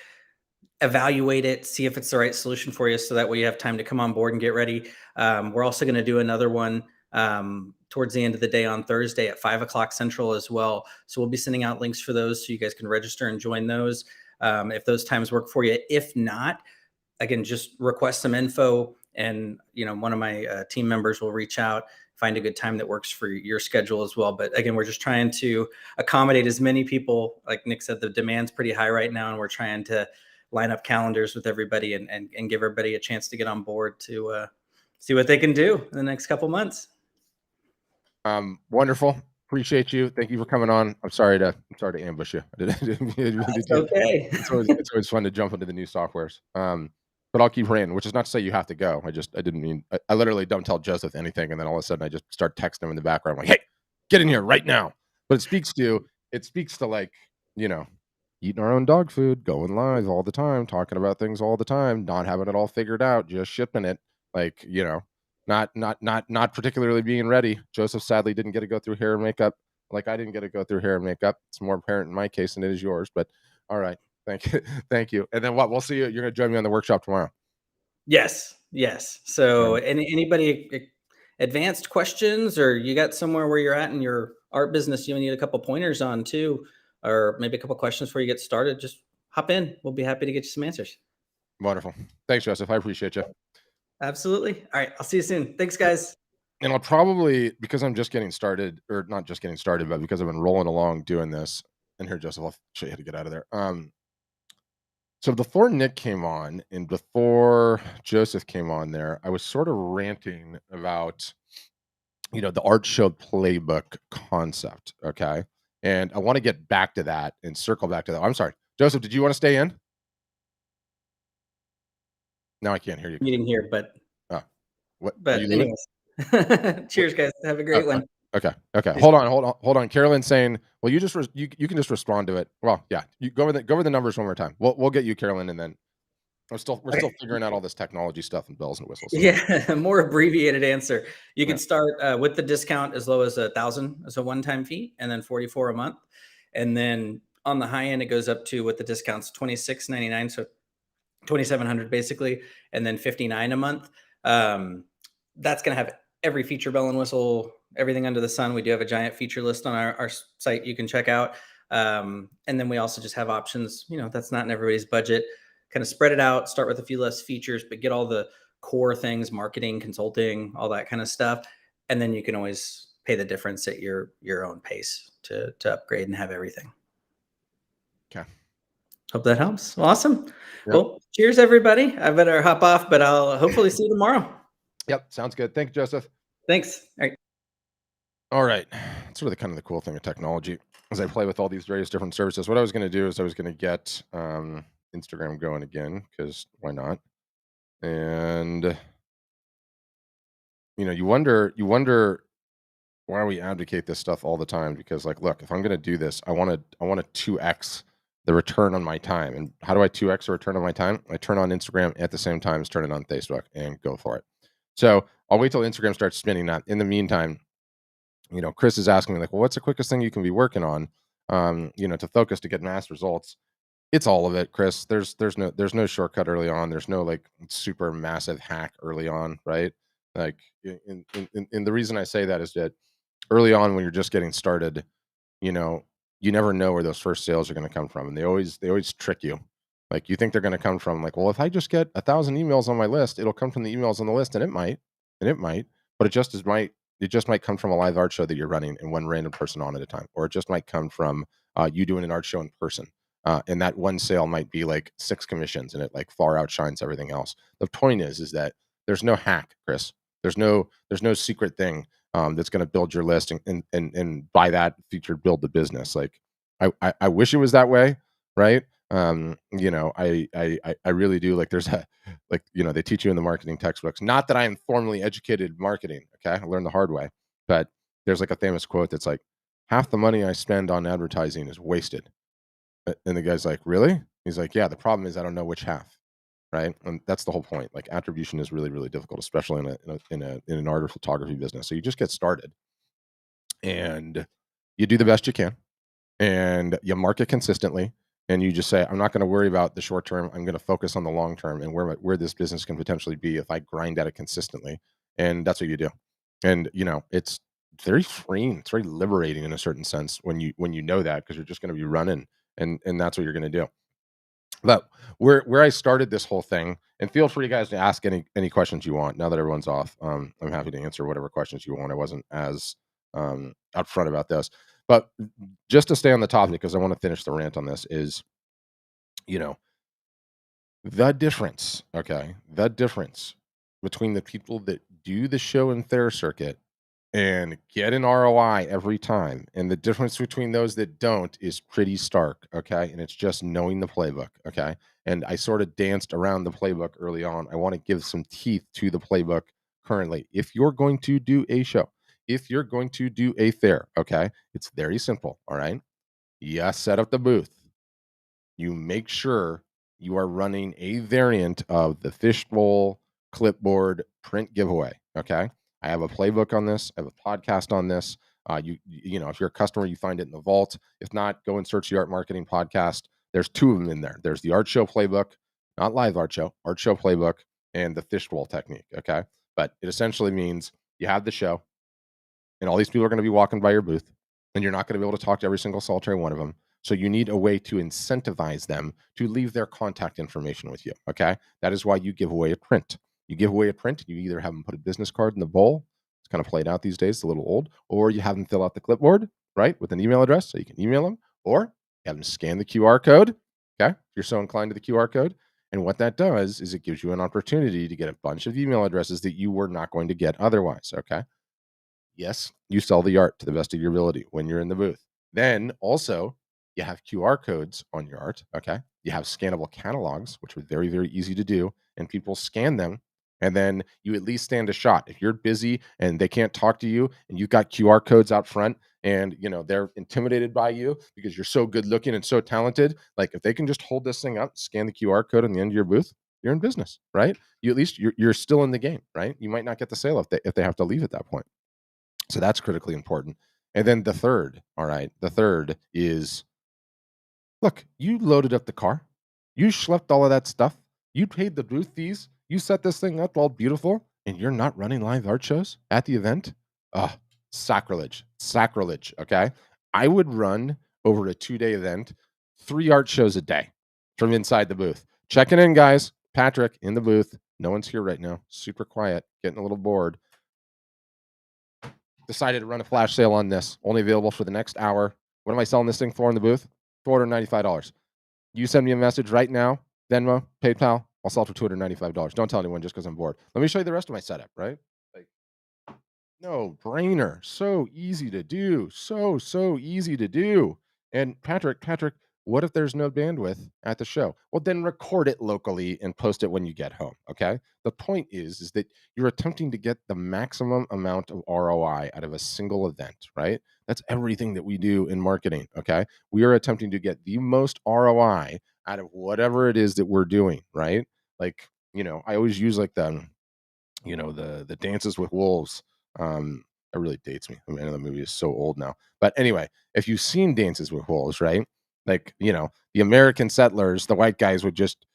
evaluate it, see if it's the right solution for you. So that way you have time to come on board and get ready. We're also going to do another one towards the end of the day on Thursday at 5 o'clock Central as well. So we'll be sending out links for those so you guys can register and join those if those times work for you. If not, again, just request some info and one of my team members will reach out, find a good time that works for your schedule as well. But again, we're just trying to accommodate as many people. Like Nick said, the demand's pretty high right now, and we're trying to line up calendars with everybody and give everybody a chance to get on board to see what they can do in the next couple months. Wonderful. Appreciate you. Thank you for coming on. I'm sorry to ambush you. That's okay. It's always fun to jump into the new softwares. But I'll keep praying, which is not to say you have to go. I literally don't tell Joseph anything, and then all of a sudden I just start texting him in the background like, hey, get in here right now. But it speaks to like, eating our own dog food, going live all the time, talking about things all the time, not having it all figured out, just shipping it. Like, not particularly being ready. Joseph sadly didn't get to go through hair and makeup. Like I didn't get to go through hair and makeup. It's more apparent in my case than it is yours, but all right. Thank you. And then we'll see you. You're going to join me on the workshop tomorrow. Yes. So anybody advanced questions, or you got somewhere where you're at in your art business, you need a couple pointers on too, or maybe a couple questions before you get started, just hop in. We'll be happy to get you some answers. Wonderful. Thanks, Joseph. I appreciate you. Absolutely. All right. I'll see you soon. Thanks, guys. And I'll probably, because I'm just getting started, or not just getting started, but because I've been rolling along doing this, and here, Joseph, I'll show you how to get out of there. So before Nick came on and before Joseph came on there, I was sort of ranting about, the art show playbook concept. Okay. And I want to get back to that and circle back to that. I'm sorry. Joseph, did you want to stay in? No, I can't hear you. Meeting here, but what? But anyways, Cheers, guys. Have a Oh, great one. okay. Peace. Hold on. Carolyn's saying, well, you just you can just respond to it. Well, yeah, you go over the numbers one more time. We'll get you, Carolyn, and then we're still Okay. figuring out all this technology stuff and bells and whistles. So. Yeah, more abbreviated answer. You Yeah. can start with the discount as low as 1,000 as a one-time fee, and then 44 a month. And then on the high end, it goes up to, with the discounts, 26.99, so 2,700 basically, and then 59 a month. That's going to have every feature, bell and whistle, everything under the sun. We do have a giant feature list on our site you can check out. And then we also just have options, that's not in everybody's budget. Kind of spread it out, start with a few less features, but get all the core things, marketing, consulting, all that kind of stuff. And then you can always pay the difference at your own pace to upgrade and have everything. Okay. Hope that helps. Awesome. Yep. Well, cheers, everybody. I better hop off, but I'll hopefully see you tomorrow. Yep. Sounds good. Thank you, Joseph. Thanks. All right. All right. That's sort of the cool thing of technology as I play with all these various different services. What I was going to do is I was going to get Instagram going again, because why not? And you wonder why we advocate this stuff all the time, because look, if I'm going to do this, I want to 2x the return on my time. And how do I 2x the return on my time? I turn on Instagram at the same time as turning on Facebook and go for it. So I'll wait till Instagram starts spinning that. In the meantime, Chris is asking me well, what's the quickest thing you can be working on, to focus to get mass results? It's all of it, Chris. There's no shortcut early on. There's no super massive hack early on, right? And the reason I say that is that early on, when you're just getting started, you never know where those first sales are going to come from, and they always trick you. You think they're going to come from well, if I just get 1,000 emails on my list, it'll come from the emails on the list, and it might, but it just might come from a live art show that you're running and one random person on at a time, or it just might come from you doing an art show in person. And that one sale might be 6 commissions, and it far outshines everything else. The point is that there's no hack, Chris. There's no secret thing that's going to build your list and by that feature build the business. I wish it was that way, right? I really do. There's they teach you in the marketing textbooks. Not that I am formally educated in marketing. Okay, I learned the hard way. But there's a famous quote that's half the money I spend on advertising is wasted. And the guy's really? He's yeah, the problem is I don't know which half, right? And that's the whole point. Attribution is really, really difficult, especially in an art or photography business. So you just get started and you do the best you can and you market consistently, and you just say, I'm not going to worry about the short term. I'm going to focus on the long term and where this business can potentially be if I grind at it consistently. And that's what you do. And it's very freeing. It's very liberating in a certain sense when you know that, because you're just going to be running, and that's what you're going to do. But where I started this whole thing, and feel free, guys, to ask any questions you want. Now that everyone's off, I'm happy to answer whatever questions you want. I wasn't as upfront about this, but just to stay on the topic, because I want to finish the rant on this, is the difference. Okay, the difference between the people that do the show and fair circuit and get an ROI every time, and the difference between those that don't is pretty stark, okay? And it's just knowing the playbook, okay? And I sort of danced around the playbook early on. I want to give some teeth to the playbook currently. If you're going to do a show, if you're going to do a fair, okay, it's very simple, all right? You set up the booth. You make sure you are running a variant of the fishbowl clipboard print giveaway, okay? I have a playbook on this. I have a podcast on this. If you're a customer, you find it in the vault. If not, go and search the Art Marketing Podcast. There's 2 of them in there. There's the Art Show Playbook, not live art show playbook, and the fishbowl technique, okay? But it essentially means you have the show, and all these people are going to be walking by your booth, and you're not going to be able to talk to every single solitary one of them. So you need a way to incentivize them to leave their contact information with you, okay? That is why you give away a print. You give away a print, you either have them put a business card in the bowl. It's kind of played out these days, it's a little old. Or you have them fill out the clipboard, right, with an email address, so you can email them. Or you have them scan the QR code, okay, if you're so inclined to the QR code. And what that does is it gives you an opportunity to get a bunch of email addresses that you were not going to get otherwise, okay? Yes, you sell the art to the best of your ability when you're in the booth. Then also, you have QR codes on your art, okay? You have scannable catalogs, which are very, very easy to do, and people scan them And then you at least stand a shot. If you're busy and they can't talk to you and you've got QR codes out front and they're intimidated by you because you're so good looking and so talented, like if they can just hold this thing up, scan the QR code on the end of your booth, you're in business, right? You at least you're still in the game, right? You might not get the sale if they have to leave at that point. So that's critically important. And then the third is, look, you loaded up the car, you schlepped all of that stuff, you paid the booth fees, you set this thing up all beautiful, and you're not running live art shows at the event? Oh, sacrilege. Sacrilege. Okay. I would run over a 2-day event, 3 art shows a day from inside the booth. Checking in, guys. Patrick in the booth. No one's here right now. Super quiet, getting a little bored. Decided to run a flash sale on this. Only available for the next hour. What am I selling this thing for in the booth? $495. You send me a message right now, Venmo, PayPal, I'll sell it for $295. Don't tell anyone just because I'm bored. Let me show you the rest of my setup, right? Like, no brainer. So easy to do. So easy to do. And Patrick, what if there's no bandwidth at the show? Well, then record it locally and post it when you get home. Okay. The point is that you're attempting to get the maximum amount of ROI out of a single event, right? That's everything that we do in marketing. Okay. We are attempting to get the most ROI out of whatever it is that we're doing, right? Like, I always use like the Dances with Wolves. That really dates me. I mean, I know the movie is so old now. But anyway, if you've seen Dances with Wolves, right? Like, the American settlers, the white guys would just,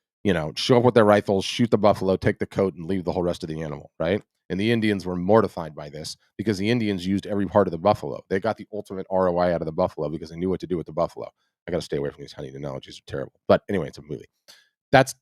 show up with their rifles, shoot the buffalo, take the coat, and leave the whole rest of the animal, right? And the Indians were mortified by this because the Indians used every part of the buffalo. They got the ultimate ROI out of the buffalo because they knew what to do with the buffalo. I got to stay away from these hunting analogies; are terrible. But anyway, it's a movie. That's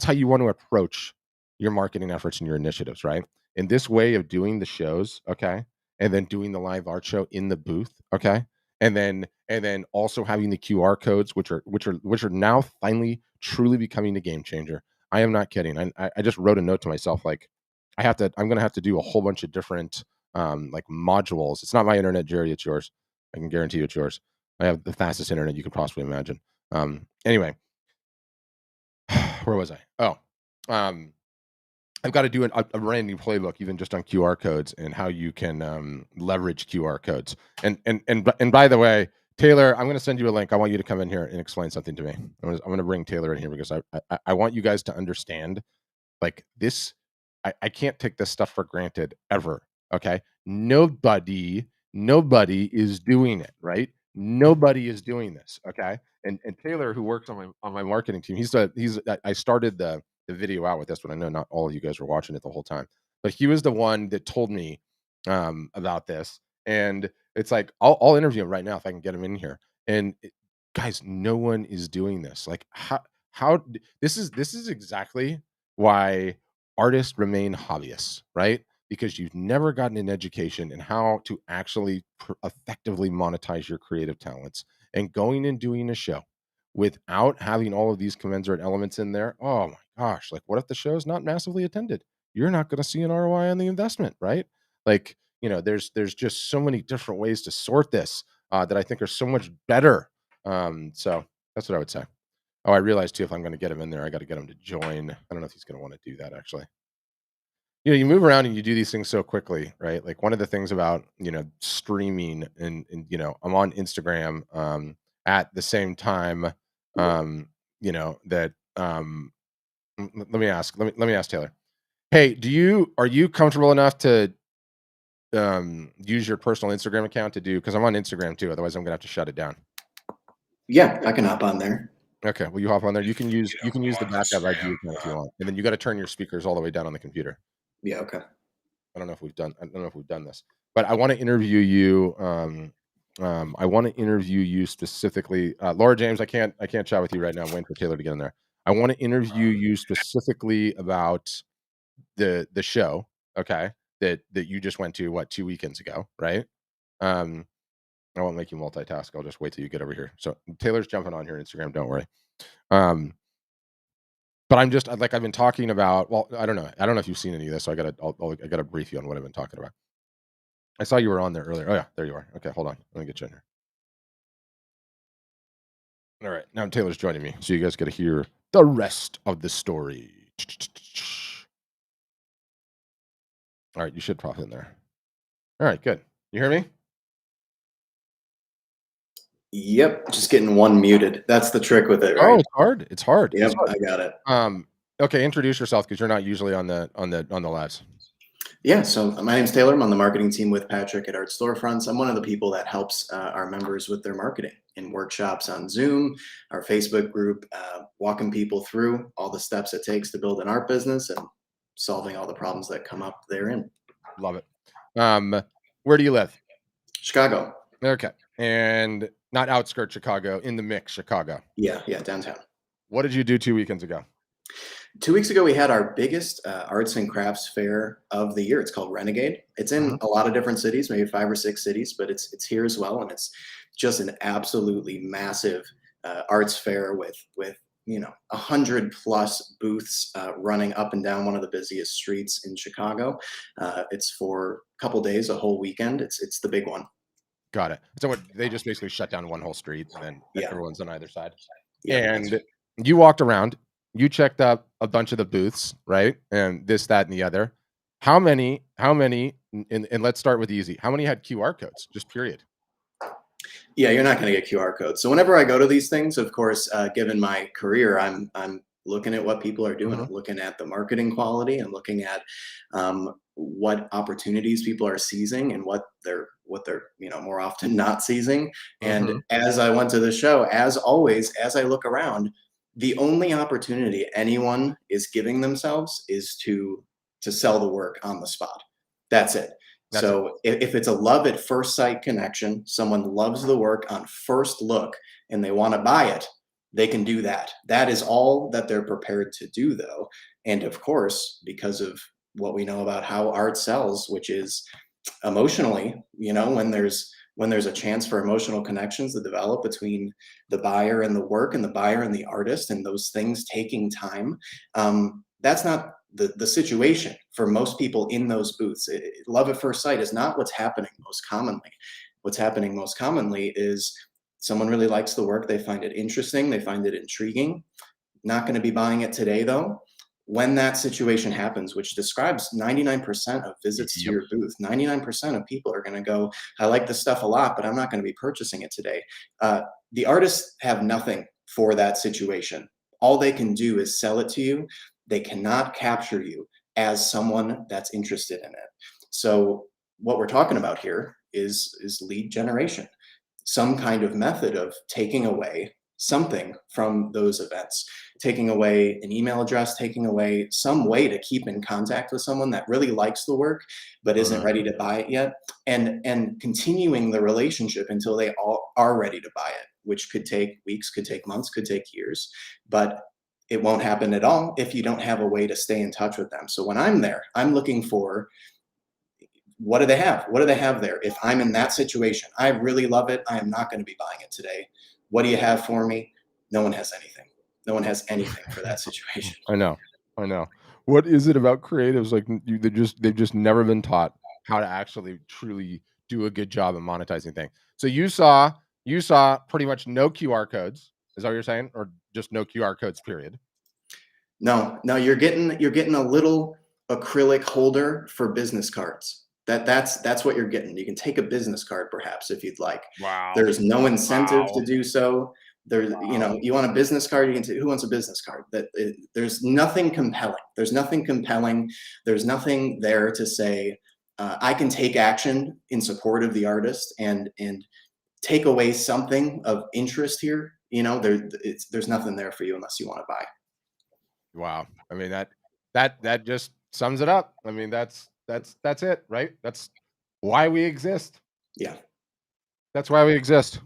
how you want to approach your marketing efforts and your initiatives, right? In this way of doing the shows, okay, and then doing the live art show in the booth, okay, and then also having the QR codes, which are now finally truly becoming a game changer. I am not kidding. I just wrote a note to myself like I'm gonna have to do a whole bunch of different like modules. It's not my internet, Jerry. It's yours. I can guarantee you it's yours. I have the fastest internet you could possibly imagine. Anyway, where was I? Oh, um, I've got to do a brand new playbook, even just on QR codes and how you can leverage QR codes. And by the way, Taylor, I'm going to send you a link. I want you to come in here and explain something to me. I'm going to bring Taylor in here because I want you guys to understand like this. I can't take this stuff for granted ever. Okay, nobody is doing it, right? Nobody is doing this. Okay, and Taylor, who works on my marketing team, I started the video out with this, but I know not all of you guys were watching it the whole time. But he was the one that told me about this, and it's like I'll interview him right now if I can get him in here. And guys, no one is doing this. Like how this is exactly why artists remain hobbyists, right? Because you've never gotten an education in how to actually effectively monetize your creative talents. And going and doing a show without having all of these commensurate elements in there, oh my gosh, like what if the show is not massively attended? You're not going to see an ROI on the investment, right? Like, there's just so many different ways to sort this that I think are so much better. So that's what I would say. Oh, I realized too, if I'm going to get him in there, I got to get him to join. I don't know if he's going to want to do that actually. You move around and you do these things so quickly, right? Like one of the things about, streaming and I'm on Instagram at the same time, that let me ask Taylor. Hey, are you comfortable enough to use your personal Instagram account to do, because I'm on Instagram too, otherwise I'm gonna have to shut it down. Yeah, I can hop on there. Okay, well you hop on there. You can use the backup ID account if you want, and then you got to turn your speakers all the way down on the computer. Yeah, okay. I don't know if we've done this, but I want to interview you. I want to interview you specifically, Laura James. I can't chat with you right now. I'm waiting for Taylor to get in there. I want to interview you specifically about the show. Okay, that you just went to 2 weekends ago, right? I won't make you multitask. I'll just wait till you get over here. So Taylor's jumping on here on Instagram. Don't worry. But I'm just like I've been talking about. Well, I don't know if you've seen any of this. So I gotta brief you on what I've been talking about. I saw you were on there earlier. Oh yeah, there you are. Okay, hold on. Let me get you in here. All right, now Taylor's joining me, so you guys got to hear the rest of the story. All right, you should pop in there. All right, good. You hear me? Yep, just getting one muted. That's the trick with it, Oh, right? it's hard. It's hard. It's Yep, hard. I got it. Okay, introduce yourself because you're not usually on the lives. Yeah, so my name's Taylor. I'm on the marketing team with Patrick at Art Storefronts. I'm one of the people that helps our members with their marketing in workshops on Zoom, our Facebook group, walking people through all the steps it takes to build an art business and solving all the problems that come up therein. Love it. Where do you live? Chicago. Okay, and not outskirts Chicago, in the mix Chicago. Yeah, downtown. What did you do 2 weekends ago? 2 weeks ago, we had our biggest arts and crafts fair of the year. It's called Renegade. It's in a lot of different cities, maybe 5 or 6 cities, but it's here as well, and it's just an absolutely massive arts fair with 100+ booths running up and down one of the busiest streets in Chicago. It's for a couple days, a whole weekend. It's the big one. Got it. So what, they just basically shut down one whole street and then Yeah. everyone's on either side. Yeah, And you walked around, you checked out a bunch of the booths, right? And this, that, and the other. How many, and let's start with easy. How many had QR codes? Just period. Yeah, you're not going to get QR codes. So whenever I go to these things, of course, given my career, I'm looking at what people are doing. I'm looking at the marketing quality and looking at what opportunities people are seizing and what they're more often not seizing. And as I went to the show, as always, as I look around, the only opportunity anyone is giving themselves is to sell the work on the spot. That's it. So if it's a love at first sight connection, someone loves the work on first look and they want to buy it, they can do that. That is all that they're prepared to do, though. And of course, because of what we know about how art sells, which is emotionally, when there's a chance for emotional connections to develop between the buyer and the work and the buyer and the artist, and those things taking time, that's not the situation for most people in those booths. Love at first sight is not what's happening most commonly. What's happening most commonly is someone really likes the work, they find it interesting, they find it intriguing. Not going to be buying it today, though. When that situation happens, which describes 99% of visits to your booth, 99% of people are going to go, I like this stuff a lot, but I'm not going to be purchasing it today. The artists have nothing for that situation. All they can do is sell it to you. They cannot capture you as someone that's interested in it. So what we're talking about here is lead generation, some kind of method of taking away something from those events, taking away an email address, taking away some way to keep in contact with someone that really likes the work but isn't ready to buy it yet, and continuing the relationship until they all are ready to buy it, which could take weeks, could take months, could take years, but it won't happen at all if you don't have a way to stay in touch with them. So when I'm there, I'm looking for, what do they have? What do they have there? If I'm in that situation, I really love it, I am not going to be buying it today. What do you have for me? No one has anything. No one has anything for that situation. I know. What is it about creatives? Like they've just never been taught how to actually truly do a good job of monetizing things. So you saw pretty much no QR codes. Is that what you're saying? Or just no QR codes, period? No, you're getting a little acrylic holder for business cards. That's what you're getting. You can take a business card perhaps if you'd like. Wow. There's no incentive to do so. There's, you want a business card, you can say, who wants a business card? There's nothing compelling. There's nothing there to say, I can take action in support of the artist and take away something of interest here. There's nothing there for you unless you want to buy. Wow. I mean, that just sums it up. I mean, that's it, right? That's why we exist. Yeah. That's why we exist.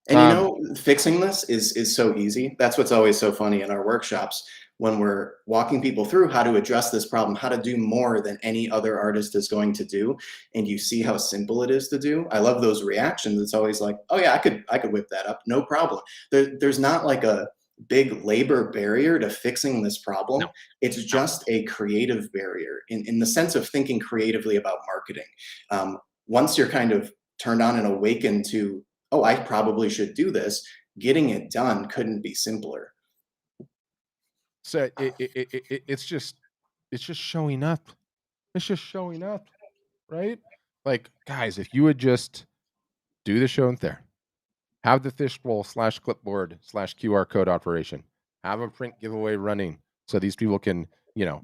And fixing this is so easy. That's what's always so funny in our workshops when we're walking people through how to address this problem, how to do more than any other artist is going to do. And you see how simple it is to do. I love those reactions. It's always like, oh yeah, I could whip that up. No problem. There's not like a big labor barrier to fixing this problem. No. It's just a creative barrier in the sense of thinking creatively about marketing. Once you're kind of turned on and awakened to, oh, I probably should do this, getting it done couldn't be simpler. So it's just showing up. It's just showing up, right? Like, guys, if you would just do the show and there, have the fishbowl / clipboard / QR code operation, have a print giveaway running so these people can,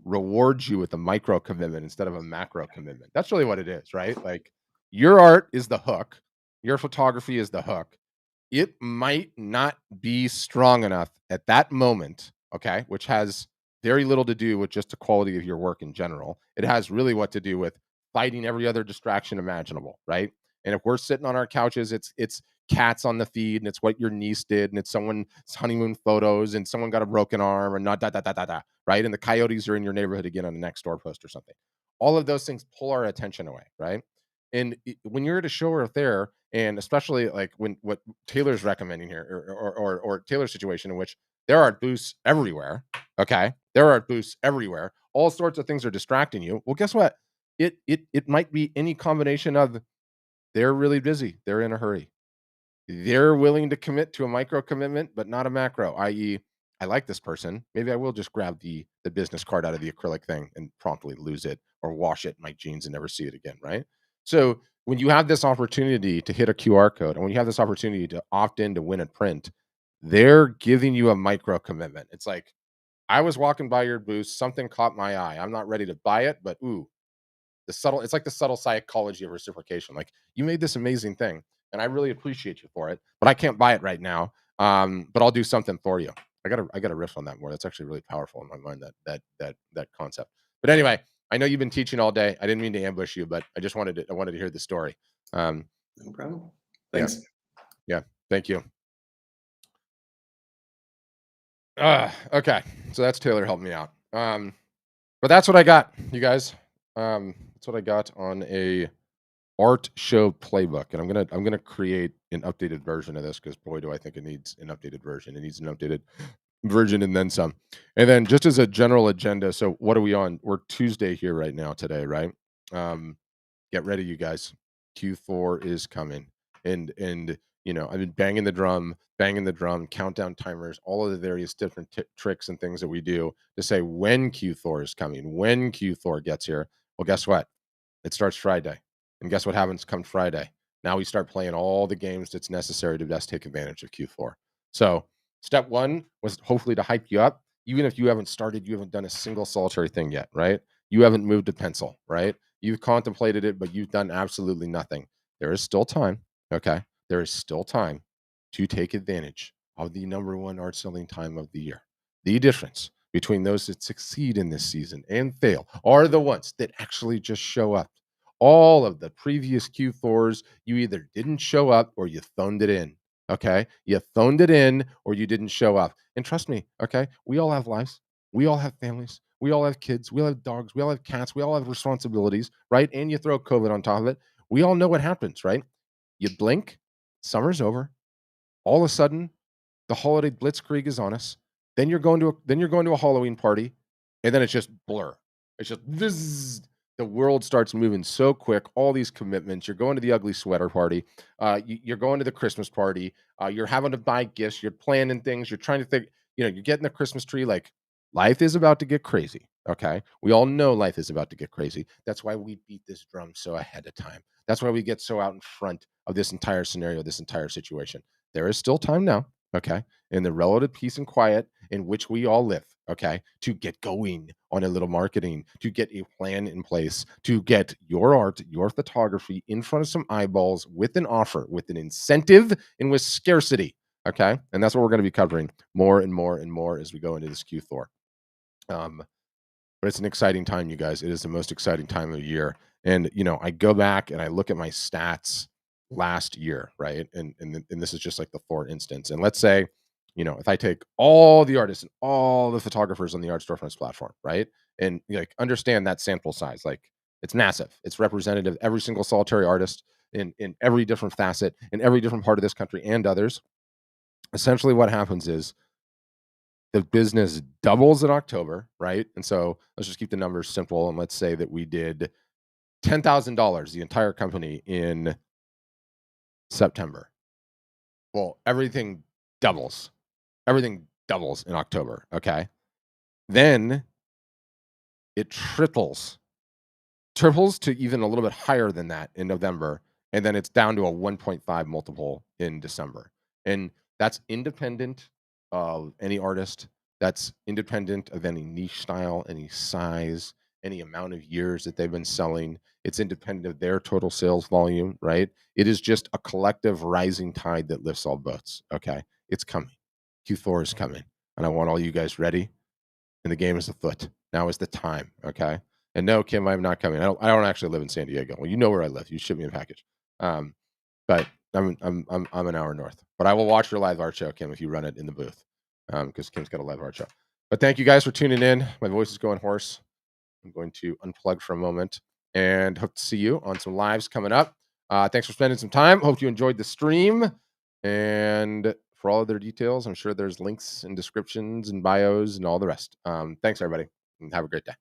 reward you with a micro commitment instead of a macro commitment. That's really what it is, right? Like, your art is the hook, your photography is the hook. It might not be strong enough at that moment, okay, which has very little to do with just the quality of your work in general. It has really what to do with fighting every other distraction imaginable, right? And if we're sitting on our couches, it's cats on the feed, and it's what your niece did, and it's someone's honeymoon photos, and someone got a broken arm, and not right? And the coyotes are in your neighborhood again on the next door post or something. All of those things pull our attention away, right? And when you're at a show or a fair, and especially like when what Taylor's recommending here, or Taylor's situation in which there are booths everywhere, okay, there are booths everywhere, all sorts of things are distracting you. Well, guess what? It might be any combination of they're really busy, they're in a hurry, they're willing to commit to a micro commitment, but not a macro, i.e., I like this person. Maybe I will just grab the business card out of the acrylic thing and promptly lose it or wash it in my jeans and never see it again, right? So when you have this opportunity to hit a QR code and when you have this opportunity to opt in to win a print, they're giving you a micro commitment. It's like, I was walking by your booth, something caught my eye. I'm not ready to buy it, but ooh, it's like the subtle psychology of reciprocation. Like, you made this amazing thing and I really appreciate you for it, but I can't buy it right now. But I'll do something for you. I gotta riff on that more. That's actually really powerful in my mind, that concept. But anyway, I know you've been teaching all day. I didn't mean to ambush you, but I wanted to hear the story. No problem. Yeah. Thanks. Yeah, thank you. Okay, so that's Taylor helped me out. But that's what I got, you guys. That's what I got on a art show playbook, and I'm gonna create an updated version of this because boy, do I think it needs an updated version. It needs an updated version and then some. And then just as a general agenda, so what are we on? We're Tuesday here right now today, right? Um, get ready, you guys. Q4 is coming, and I've been banging the drum, countdown timers, all of the various different tricks and things that we do to say when Q4 is coming, when Q4 gets here. Well, guess what? It starts Friday. And guess what happens come Friday? Now we start playing all the games that's necessary to best take advantage of Q4. So, step one was hopefully to hype you up. Even if you haven't started, you haven't done a single solitary thing yet, right? You haven't moved a pencil, right? You've contemplated it, but you've done absolutely nothing. There is still time, okay? There is still time to take advantage of the number one art selling time of the year. The difference between those that succeed in this season and fail are the ones that actually just show up. All of the previous Q4s, you either didn't show up or you phoned it in. Okay. You phoned it in or you didn't show up. And trust me, okay, we all have lives. We all have families. We all have kids. We all have dogs. We all have cats. We all have responsibilities, right? And you throw COVID on top of it. We all know what happens, right? You blink, summer's over. All of a sudden, the holiday blitzkrieg is on us. Then you're going to a Halloween party, and then it's just blur. It's just vzz. The world starts moving so quick. All these commitments. You're going to the ugly sweater party. You're going to the Christmas party. You're having to buy gifts. You're planning things. You're trying to think. You're getting the Christmas tree. Like, life is about to get crazy. Okay, we all know life is about to get crazy. That's why we beat this drum so ahead of time. That's why we get so out in front of this entire scenario, this entire situation. There is still time now, okay, in the relative peace and quiet in which we all live, okay, to get going on a little marketing, to get a plan in place, to get your art, your photography in front of some eyeballs with an offer, with an incentive, and with scarcity, okay? And that's what we're going to be covering more and more and more as we go into this Q4. But it's an exciting time, you guys. It is the most exciting time of the year. And I go back and I look at my stats last year, right? And this is just like the for instance. And let's say, if I take all the artists and all the photographers on the Art Storefronts platform, right? And like understand that sample size, like it's massive. It's representative, every single solitary artist in every different facet, in every different part of this country and others. Essentially what happens is the business doubles in October, right? And so let's just keep the numbers simple. And let's say that we did $10,000, the entire company, in September. Well, everything doubles. Everything doubles in October. Okay. Then it triples triples to even a little bit higher than that in November, and then it's down to a 1.5 multiple in December. And that's independent of any artist, that's independent of any niche style, any size, any amount of years that they've been selling. It's independent of their total sales volume, right? It is just a collective rising tide that lifts all boats. Okay. It's coming. Q4 is coming. And I want all you guys ready. And the game is afoot. Now is the time. Okay. And no, Kim, I'm not coming. I don't actually live in San Diego. Well, you know where I live. You ship me a package. But I'm an hour north. But I will watch your live art show, Kim, if you run it in the booth. Because Kim's got a live art show. But thank you guys for tuning in. My voice is going hoarse. I'm going to unplug for a moment and hope to see you on some lives coming up. Thanks for spending some time. Hope you enjoyed the stream. And for all other details, I'm sure there's links and descriptions and bios and all the rest. Thanks, everybody, and have a great day.